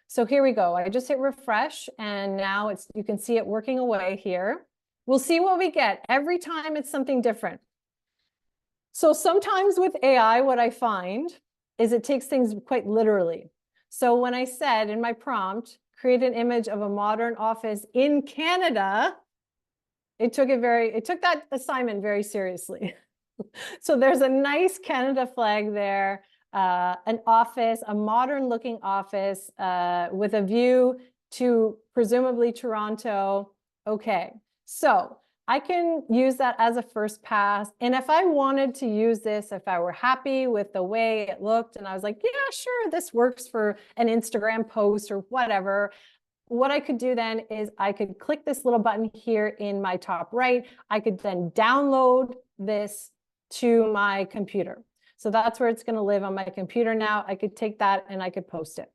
So here we go. I just hit refresh, and now you can see it working away here. We'll see what we get. Every time it's something different. So sometimes with AI, what I find is it takes things quite literally. So when I said in my prompt, create an image of a modern office in Canada, it took that assignment very seriously. So there's a nice Canada flag there, an office, a modern looking office with a view to presumably Toronto. Okay, so I can use that as a first pass. And if I wanted to use this, if I were happy with the way it looked and I was like, yeah, sure, this works for an Instagram post or whatever, what I could do then is I could click this little button here in my top right. I could then download this to my computer. So that's where it's going to live on my computer now. I could take that and I could post it.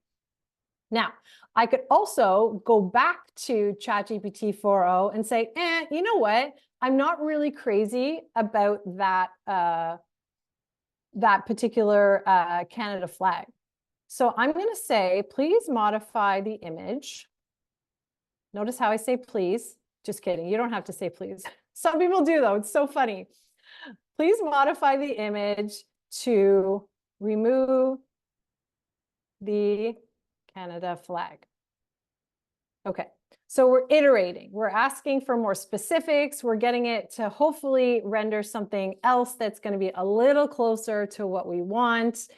Now, I could also go back to ChatGPT 4.0 and say, you know what? I'm not really crazy about that, that particular Canada flag. So I'm going to say, please modify the image. Notice how I say please. Just kidding. You don't have to say please. Some people do, though. It's so funny. Please modify the image to remove the Canada flag. Okay, so we're iterating. We're asking for more specifics. We're getting it to hopefully render something else that's going to be a little closer to what we want.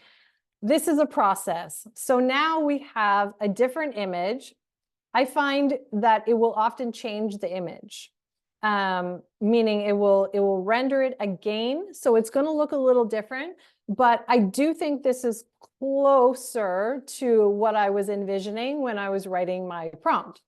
This is a process. So now we have a different image. I find that it will often change the image, meaning it will render it again. So it's going to look a little different, but I do think this is closer to what I was envisioning when I was writing my prompt.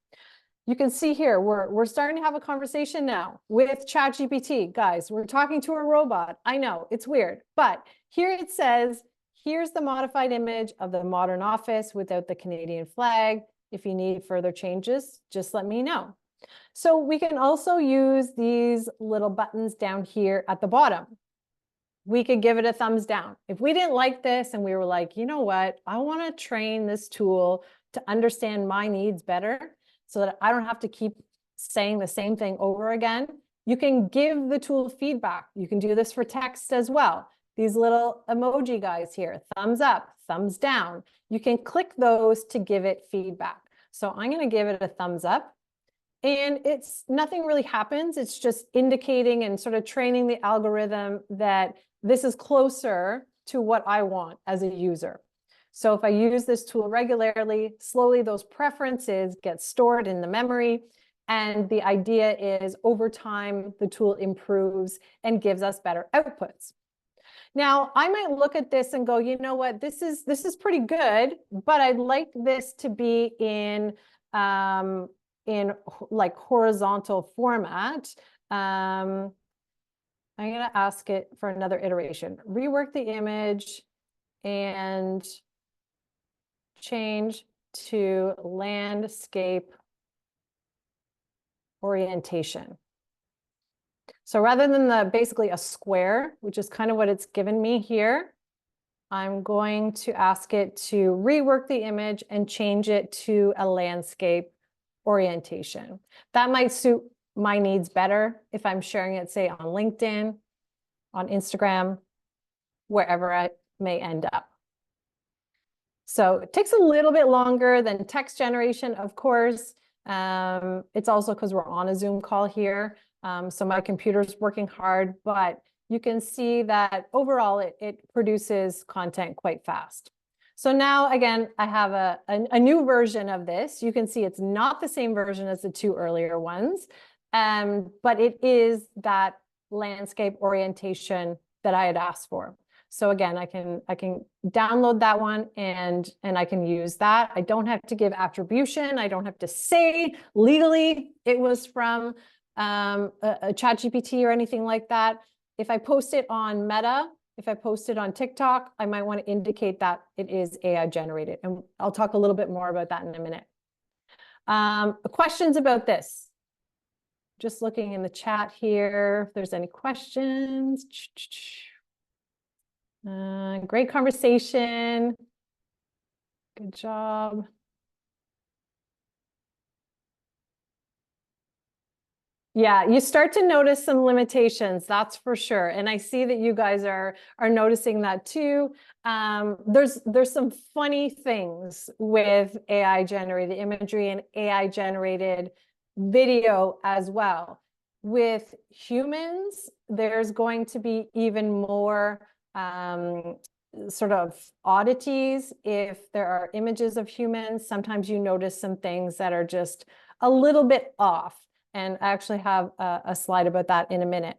You can see here, we're starting to have a conversation now with ChatGPT. Guys, we're talking to a robot. I know, it's weird, but here it says, here's the modified image of the modern office without the Canadian flag. If you need further changes, just let me know. So we can also use these little buttons down here at the bottom. We could give it a thumbs down. If we didn't like this and we were like, you know what, I want to train this tool to understand my needs better so that I don't have to keep saying the same thing over again, you can give the tool feedback. You can do this for text as well. These little emoji guys here, thumbs up, thumbs down. You can click those to give it feedback. So I'm going to give it a thumbs up. And it's nothing really happens. It's just indicating and sort of training the algorithm that this is closer to what I want as a user. So if I use this tool regularly, slowly those preferences get stored in the memory. And the idea is over time, the tool improves and gives us better outputs. Now, I might look at this and go, you know what, this is pretty good, but I'd like this to be in like horizontal format. I'm going to ask it for another iteration. Rework the image and change to landscape orientation. So rather than basically a square, which is kind of what it's given me here, I'm going to ask it to rework the image and change it to a landscape orientation. That might suit my needs better if I'm sharing it, say, on LinkedIn, on Instagram, wherever I may end up. So it takes a little bit longer than text generation, of course. It's also because we're on a Zoom call here. So my computer's working hard, but you can see that overall it produces content quite fast. So now, again, I have a new version of this. You can see it's not the same version as the two earlier ones, but it is that landscape orientation that I had asked for. So again, I can download that one and I can use that. I don't have to give attribution. I don't have to say legally it was from a ChatGPT or anything like that. If I post it on Meta, If I post it on TikTok, I might want to indicate that it is AI generated. And I'll talk a little bit more about that in a minute. Questions about this? Just looking in the chat here, if there's any questions. Great conversation. Good job. Yeah, you start to notice some limitations, that's for sure. And I see that you guys are noticing that too. There's some funny things with AI generated imagery and AI generated video as well. With humans, there's going to be even more sort of oddities. If there are images of humans, sometimes you notice some things that are just a little bit off. And I actually have a slide about that in a minute.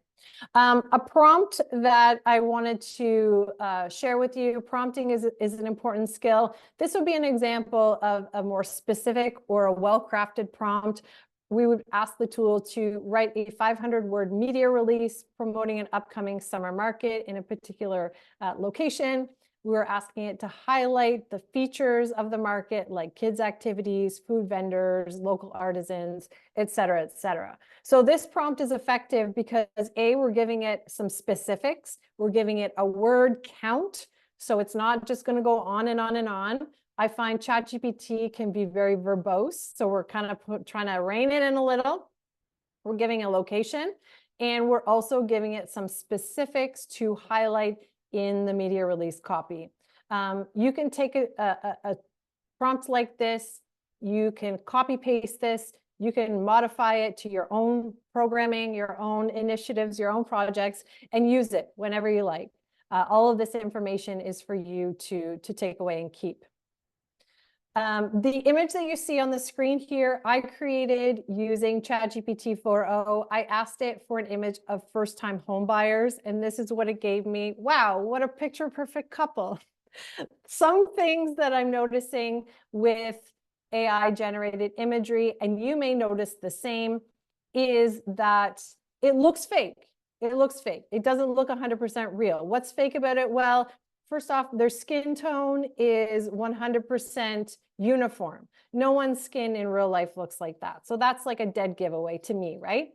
A prompt that I wanted to share with you, prompting is an important skill. This would be an example of a more specific or a well-crafted prompt. We would ask the tool to write a 500-word media release promoting an upcoming summer market in a particular location. We were asking it to highlight the features of the market, like kids' activities, food vendors, local artisans, et cetera, et cetera. So this prompt is effective because A, we're giving it some specifics. We're giving it a word count. So it's not just going to go on and on and on. I find ChatGPT can be very verbose. So we're kind of trying to rein it in a little. We're giving a location, and we're also giving it some specifics to highlight in the media release copy. You can take a prompt like this, you can copy paste this, you can modify it to your own programming, your own initiatives, your own projects, and use it whenever you like. All of this information is for you to take away and keep. The image that you see on the screen here, I created using ChatGPT 4.0. I asked it for an image of first-time home buyers, and this is what it gave me. Wow, what a picture-perfect couple. Some things that I'm noticing with AI-generated imagery, and you may notice the same, is that it looks fake. It looks fake. It doesn't look 100% real. What's fake about it? Well, first off, their skin tone is 100% uniform. No one's skin in real life looks like that. So that's like a dead giveaway to me, right?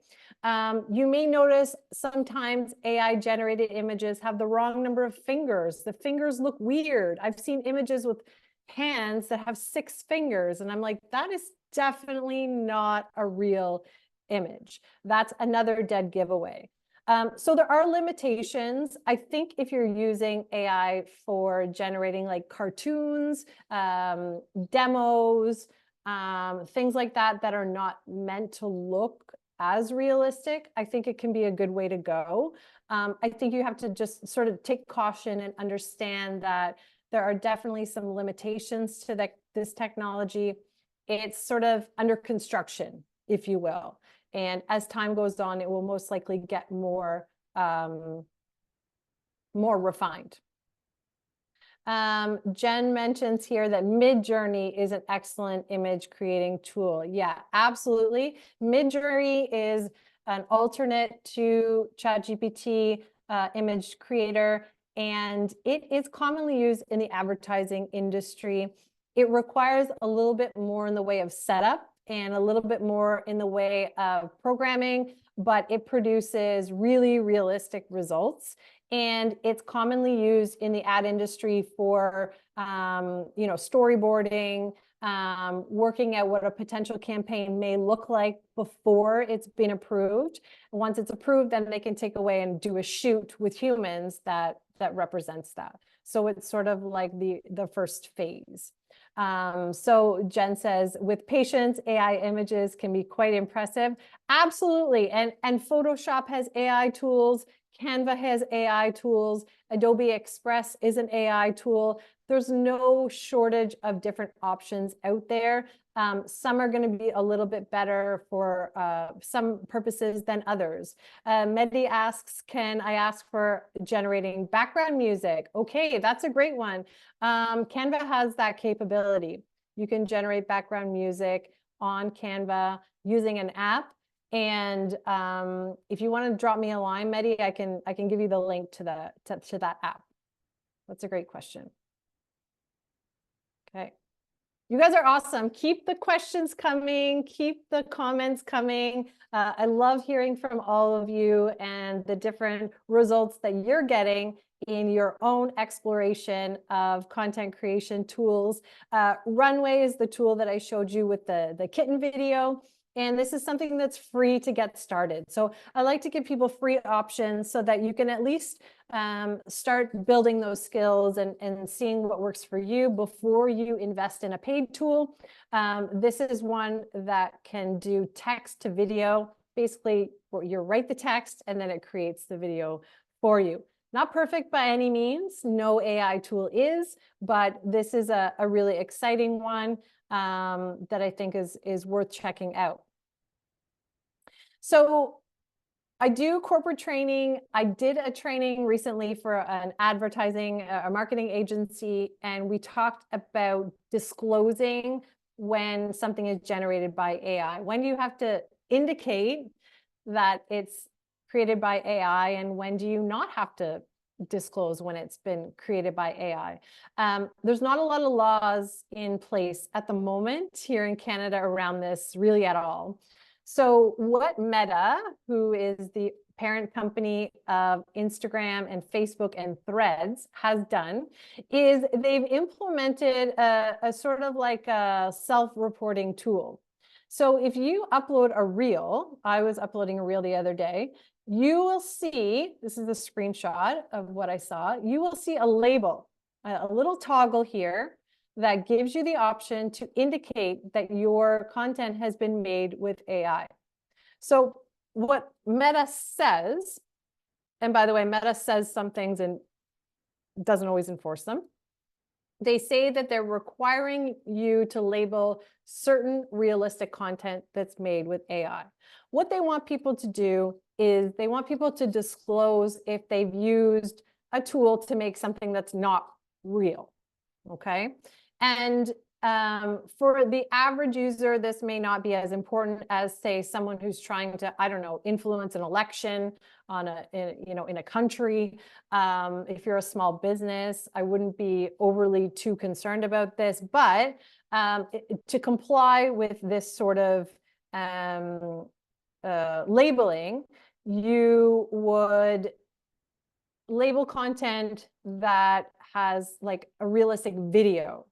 You may notice sometimes AI generated images have the wrong number of fingers. The fingers look weird. I've seen images with hands that have 6 fingers, and I'm like, that is definitely not a real image. That's another dead giveaway. So there are limitations. I think if you're using AI for generating like cartoons, demos, things like that, that are not meant to look as realistic, I think it can be a good way to go. I think you have to just sort of take caution and understand that there are definitely some limitations to this technology. It's sort of under construction, if you will. And as time goes on, it will most likely get more refined. Jen mentions here that Midjourney is an excellent image creating tool. Yeah, absolutely. Midjourney is an alternate to ChatGPT image creator, and it is commonly used in the advertising industry. It requires a little bit more in the way of setup and a little bit more in the way of programming, but it produces really realistic results. And it's commonly used in the ad industry for, storyboarding, working at what a potential campaign may look like before it's been approved. Once it's approved, then they can take away and do a shoot with humans that represents that. So it's sort of like the first phase. So Jen says, with patience, AI images can be quite impressive. Absolutely. And Photoshop has AI tools. Canva has AI tools. Adobe Express is an AI tool. There's no shortage of different options out there. Some are going to be a little bit better for some purposes than others. Mehdi asks, can I ask for generating background music? Okay, that's a great one. Canva has that capability. You can generate background music on Canva using an app. And if you want to drop me a line, Mehdi, I can give you the link to that app. That's a great question. Okay. You guys are awesome. Keep the questions coming. Keep the comments coming. I love hearing from all of you and the different results that you're getting in your own exploration of content creation tools. Runway is the tool that I showed you with the kitten video. And this is something that's free to get started. So I like to give people free options so that you can at least start building those skills and seeing what works for you before you invest in a paid tool. This is one that can do text to video. Basically, you write the text and then it creates the video for you. Not perfect by any means, no AI tool is, but this is a really exciting one that I think is worth checking out. So I do corporate training. I did a training recently for an advertising, a marketing agency, and we talked about disclosing when something is generated by AI. When do you have to indicate that it's created by AI, and when do you not have to disclose when it's been created by AI? There's not a lot of laws in place at the moment here in Canada around this really at all. So what Meta, who is the parent company of Instagram and Facebook and Threads, has done is they've implemented a sort of like a self-reporting tool. So if you upload a reel, I was uploading a reel the other day, you will see, this is a screenshot of what I saw, you will see a label, a little toggle here that gives you the option to indicate that your content has been made with AI. So what Meta says, and by the way, Meta says some things and doesn't always enforce them. They say that they're requiring you to label certain realistic content that's made with AI. What they want people to do is they want people to disclose if they've used a tool to make something that's not real, okay? And for the average user, this may not be as important as, say, someone who's trying to, I don't know, influence an election in a country. If you're a small business, I wouldn't be overly too concerned about this. But to comply with this sort of labeling, you would label content that has like a realistic video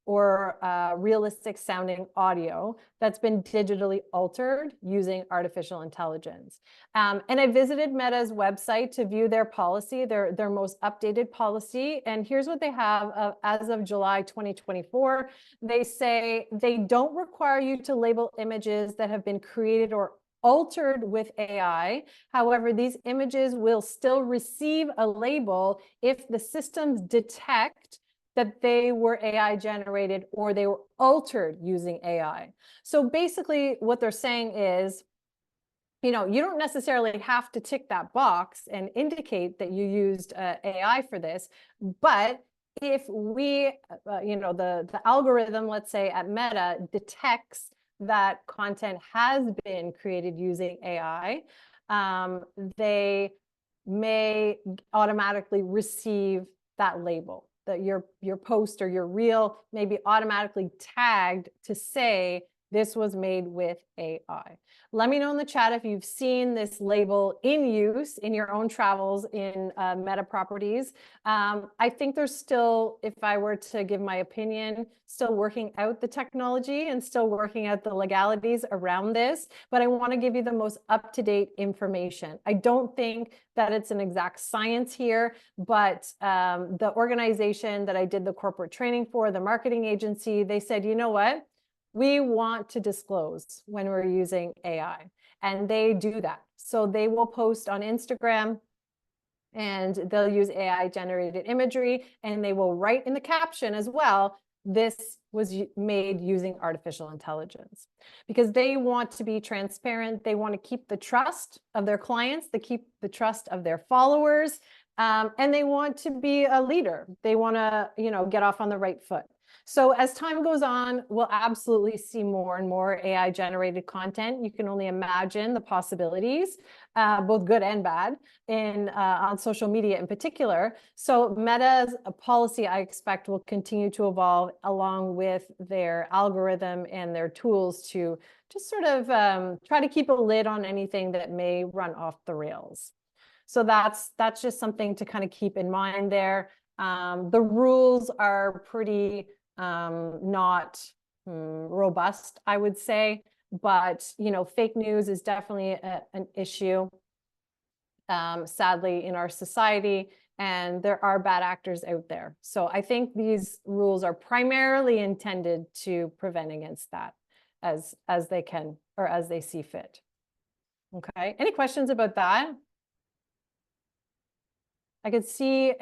or realistic sounding audio that's been digitally altered using artificial intelligence. And I visited Meta's website to view their policy, their most updated policy. And here's what they have as of July 2024. They say they don't require you to label images that have been created or altered with AI. However, these images will still receive a label if the systems detect that they were AI generated or they were altered using AI. So basically what they're saying is, you don't necessarily have to tick that box and indicate that you used AI for this, but if we, the algorithm, let's say at Meta, detects that content has been created using AI, they may automatically receive that label, that your post or your reel may be automatically tagged to say this was made with AI. Let me know in the chat if you've seen this label in use in your own travels in Meta properties. I think there's still, if I were to give my opinion, still working out the technology and still working out the legalities around this, but I want to give you the most up-to-date information. I don't think that it's an exact science here, but the organization that I did the corporate training for, the marketing agency, they said, you know what? We want to disclose when we're using AI, and they do that. So they will post on Instagram and they'll use AI generated imagery, and they will write in the caption as well, this was made using artificial intelligence, because they want to be transparent. They want to keep the trust of their clients, they keep the trust of their followers, and they want to be a leader. They want to, get off on the right foot. So as time goes on, we'll absolutely see more and more AI generated content. You can only imagine the possibilities, both good and bad, on social media in particular. So Meta's policy, I expect, will continue to evolve along with their algorithm and their tools to just sort of try to keep a lid on anything that may run off the rails. So that's just something to kind of keep in mind there. The rules are pretty not robust, I would say, but fake news is definitely an issue, sadly, in our society, and there are bad actors out there. So I think these rules are primarily intended to prevent against that as they can, or as they see fit. Okay, any questions about that? I could see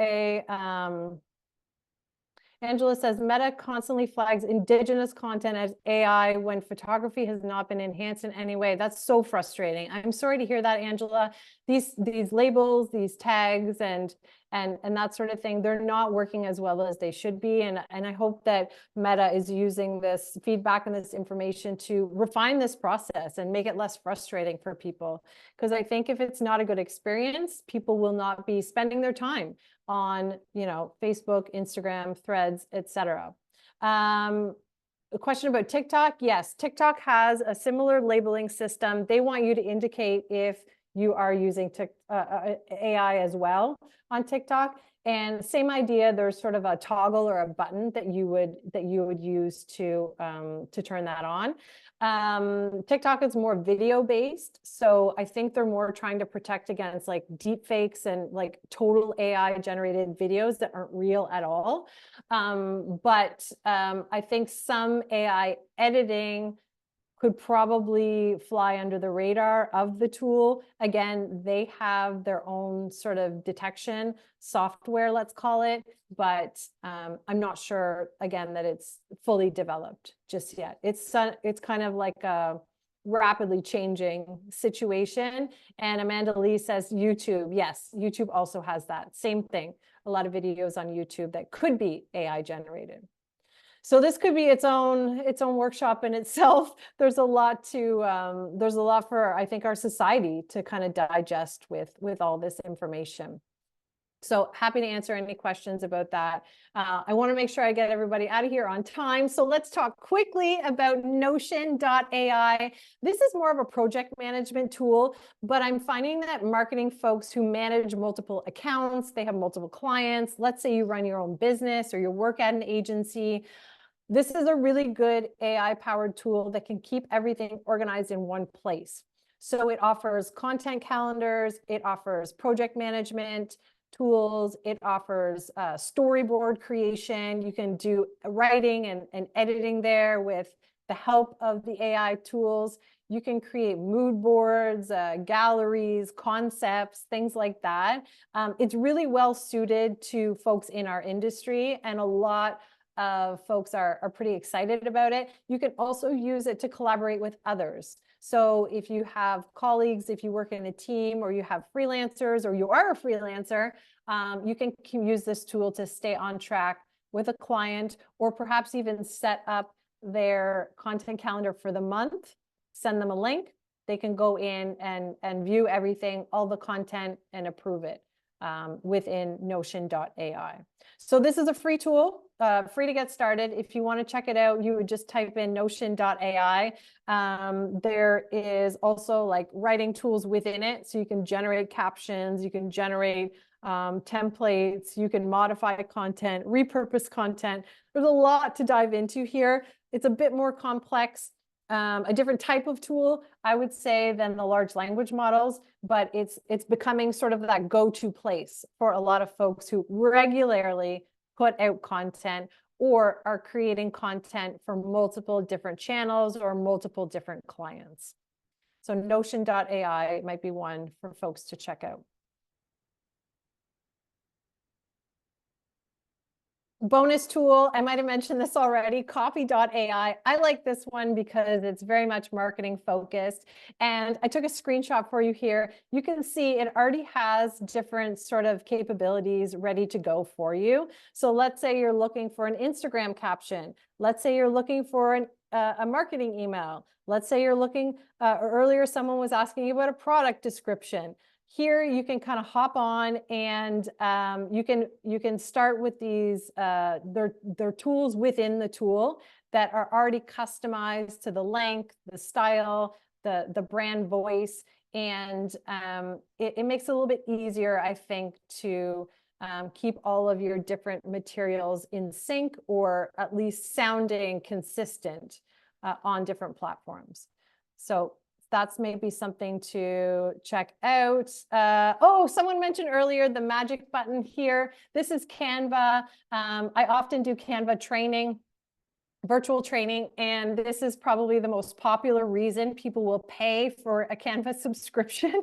Angela says, Meta constantly flags indigenous content as AI when photography has not been enhanced in any way. That's so frustrating. I'm sorry to hear that, Angela. These labels, these tags, and that sort of thing, they're not working as well as they should be. And I hope that Meta is using this feedback and this information to refine this process and make it less frustrating for people. Because I think if it's not a good experience, people will not be spending their time on Facebook, Instagram, Threads, etc. A question about TikTok. Yes, TikTok has a similar labeling system. They want you to indicate if you are using AI as well on TikTok. And same idea, there's sort of a toggle or a button that you would use to turn that on. TikTok is more video based, so I think they're more trying to protect against like deep fakes and like total AI generated videos that aren't real at all. But I think some AI editing could probably fly under the radar of the tool. Again, they have their own sort of detection software, let's call it, but I'm not sure, again, that it's fully developed just yet. It's kind of like a rapidly changing situation. And Amanda Lee says YouTube. Yes, YouTube also has that same thing. A lot of videos on YouTube that could be AI generated. So this could be its own workshop in itself. There's a lot for, I think, our society to kind of digest with all this information. So happy to answer any questions about that. I want to make sure I get everybody out of here on time. So let's talk quickly about Notion.ai. This is more of a project management tool, but I'm finding that marketing folks who manage multiple accounts, they have multiple clients. Let's say you run your own business or you work at an agency. This is a really good AI-powered tool that can keep everything organized in one place. So it offers content calendars, it offers project management tools, it offers storyboard creation. You can do writing and editing there with the help of the AI tools. You can create mood boards, galleries, concepts, things like that. It's really well suited to folks in our industry, and a lot of folks are pretty excited about it. You can also use it to collaborate with others. So if you have colleagues, if you work in a team, or you have freelancers, or you are a freelancer, you can use this tool to stay on track with a client, or perhaps even set up their content calendar for the month, send them a link. They can go in and view everything, all the content, and approve it within Notion.ai. So this is a free tool, free to get started. If you want to check it out, you would just type in Notion.ai. There is also like writing tools within it. So you can generate captions, you can generate templates, you can modify content, repurpose content. There's a lot to dive into here. It's a bit more complex. A different type of tool, I would say, than the large language models, but it's becoming sort of that go-to place for a lot of folks who regularly put out content or are creating content for multiple different channels or multiple different clients. So Notion.ai might be one for folks to check out. bonus tool, I might have mentioned this already, copy.ai. I like this one because it's very much marketing focused. And I took a screenshot for you here. You can see it already has different sort of capabilities ready to go for you. So let's say you're looking for an Instagram caption. Let's say you're looking for a marketing email. Let's say you're looking, earlier someone was asking you about a product description. Here you can kind of hop on and you can start with these, they're tools within the tool that are already customized to the length, the style, the brand voice, and it makes it a little bit easier, I think, to keep all of your different materials in sync, or at least sounding consistent on different platforms. So that's maybe something to check out. Oh, someone mentioned earlier the magic button here. This is Canva. I often do Canva training, virtual training, and this is probably the most popular reason people will pay for a Canva subscription.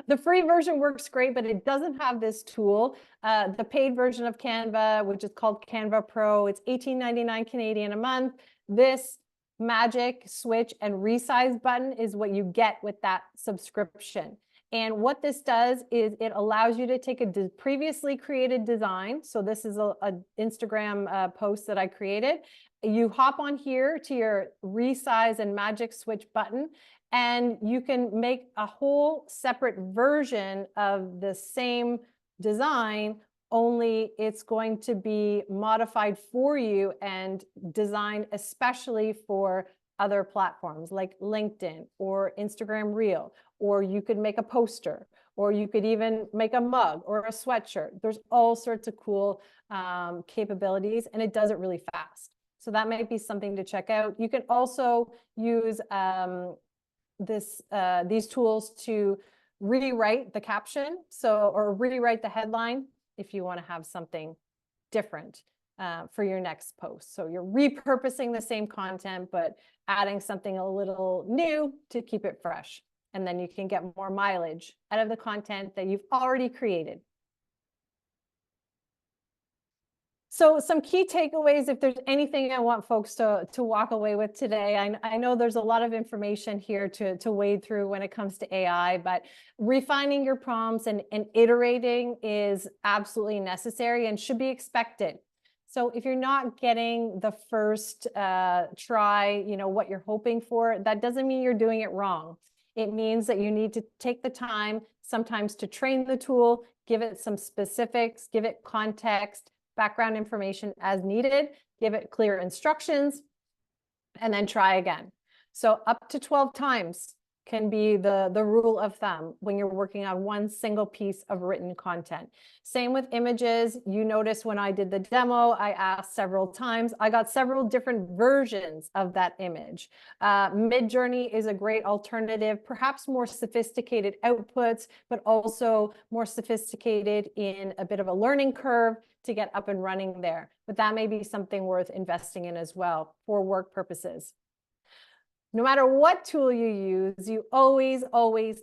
The free version works great, but it doesn't have this tool. The paid version of Canva, which is called Canva Pro, it's $18.99 Canadian a month. This magic switch and resize button is what you get with that subscription. And what this does is it allows you to take a previously created design. So this is a Instagram post that I created. You hop on here to your resize and magic switch button, and you can make a whole separate version of the same design, only it's going to be modified for you and designed especially for other platforms like LinkedIn or Instagram Reel, or you could make a poster, or you could even make a mug or a sweatshirt. There's all sorts of cool capabilities, and it does it really fast. So that might be something to check out. You can also use these tools to rewrite the caption, or rewrite the headline if you want to have something different for your next post. So you're repurposing the same content, but adding something a little new to keep it fresh. And then you can get more mileage out of the content that you've already created. So some key takeaways, if there's anything I want folks to walk away with today, I know there's a lot of information here to wade through when it comes to AI, but refining your prompts and iterating is absolutely necessary and should be expected. So if you're not getting the first try, what you're hoping for, that doesn't mean you're doing it wrong. It means that you need to take the time sometimes to train the tool, give it some specifics, give it context, background information as needed, give it clear instructions, and then try again. So up to 12 times can be the rule of thumb when you're working on one single piece of written content. Same with images. You notice when I did the demo, I asked several times. I got several different versions of that image. Midjourney is a great alternative, perhaps more sophisticated outputs, but also more sophisticated in a bit of a learning curve to get up and running there. But that may be something worth investing in as well for work purposes. No matter what tool you use, you always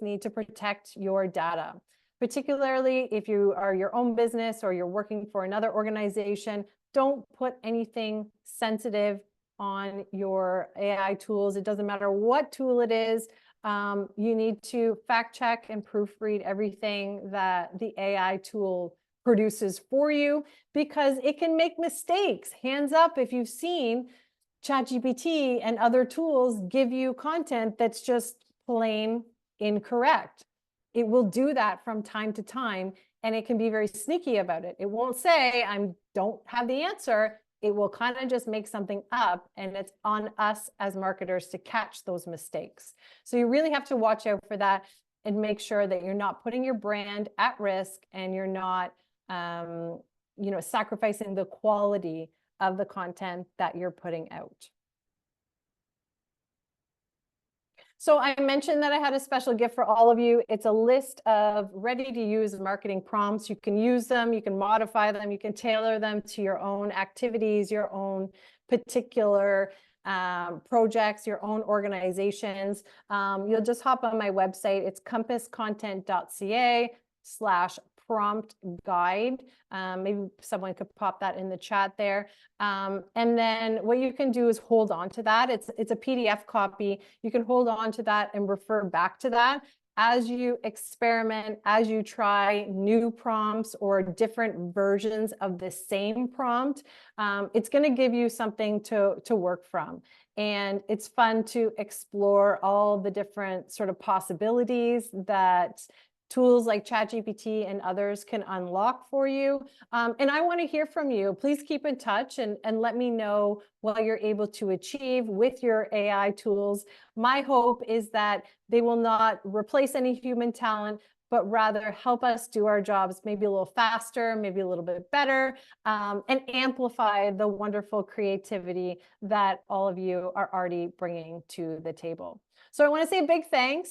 need to protect your data, particularly if you are your own business or you're working for another organization. Don't put anything sensitive on your AI tools. It doesn't matter what tool it is. You need to fact check and proofread everything that the AI tool produces for you, because it can make mistakes. Hands up if you've seen ChatGPT and other tools give you content that's just plain incorrect. It will do that from time to time, and it can be very sneaky about it. It won't say, I don't have the answer. It will kind of just make something up, and it's on us as marketers to catch those mistakes. So you really have to watch out for that and make sure that you're not putting your brand at risk, and you're not sacrificing the quality of the content that you're putting out. So I mentioned that I had a special gift for all of you. It's a list of ready-to-use marketing prompts. You can use them, you can modify them, you can tailor them to your own activities, your own particular projects, your own organizations. You'll just hop on my website. It's compasscontent.ca/prompts. prompt guide. Maybe someone could pop that in the chat there. And then what you can do is hold on to that. It's a PDF copy. You can hold on to that and refer back to that as you experiment, as you try new prompts or different versions of the same prompt. It's going to give you something to work from. And it's fun to explore all the different sort of possibilities that tools like ChatGPT and others can unlock for you. And I want to hear from you. Please keep in touch and let me know what you're able to achieve with your AI tools. My hope is that they will not replace any human talent, but rather help us do our jobs maybe a little faster, maybe a little bit better, and amplify the wonderful creativity that all of you are already bringing to the table. So I want to say a big thanks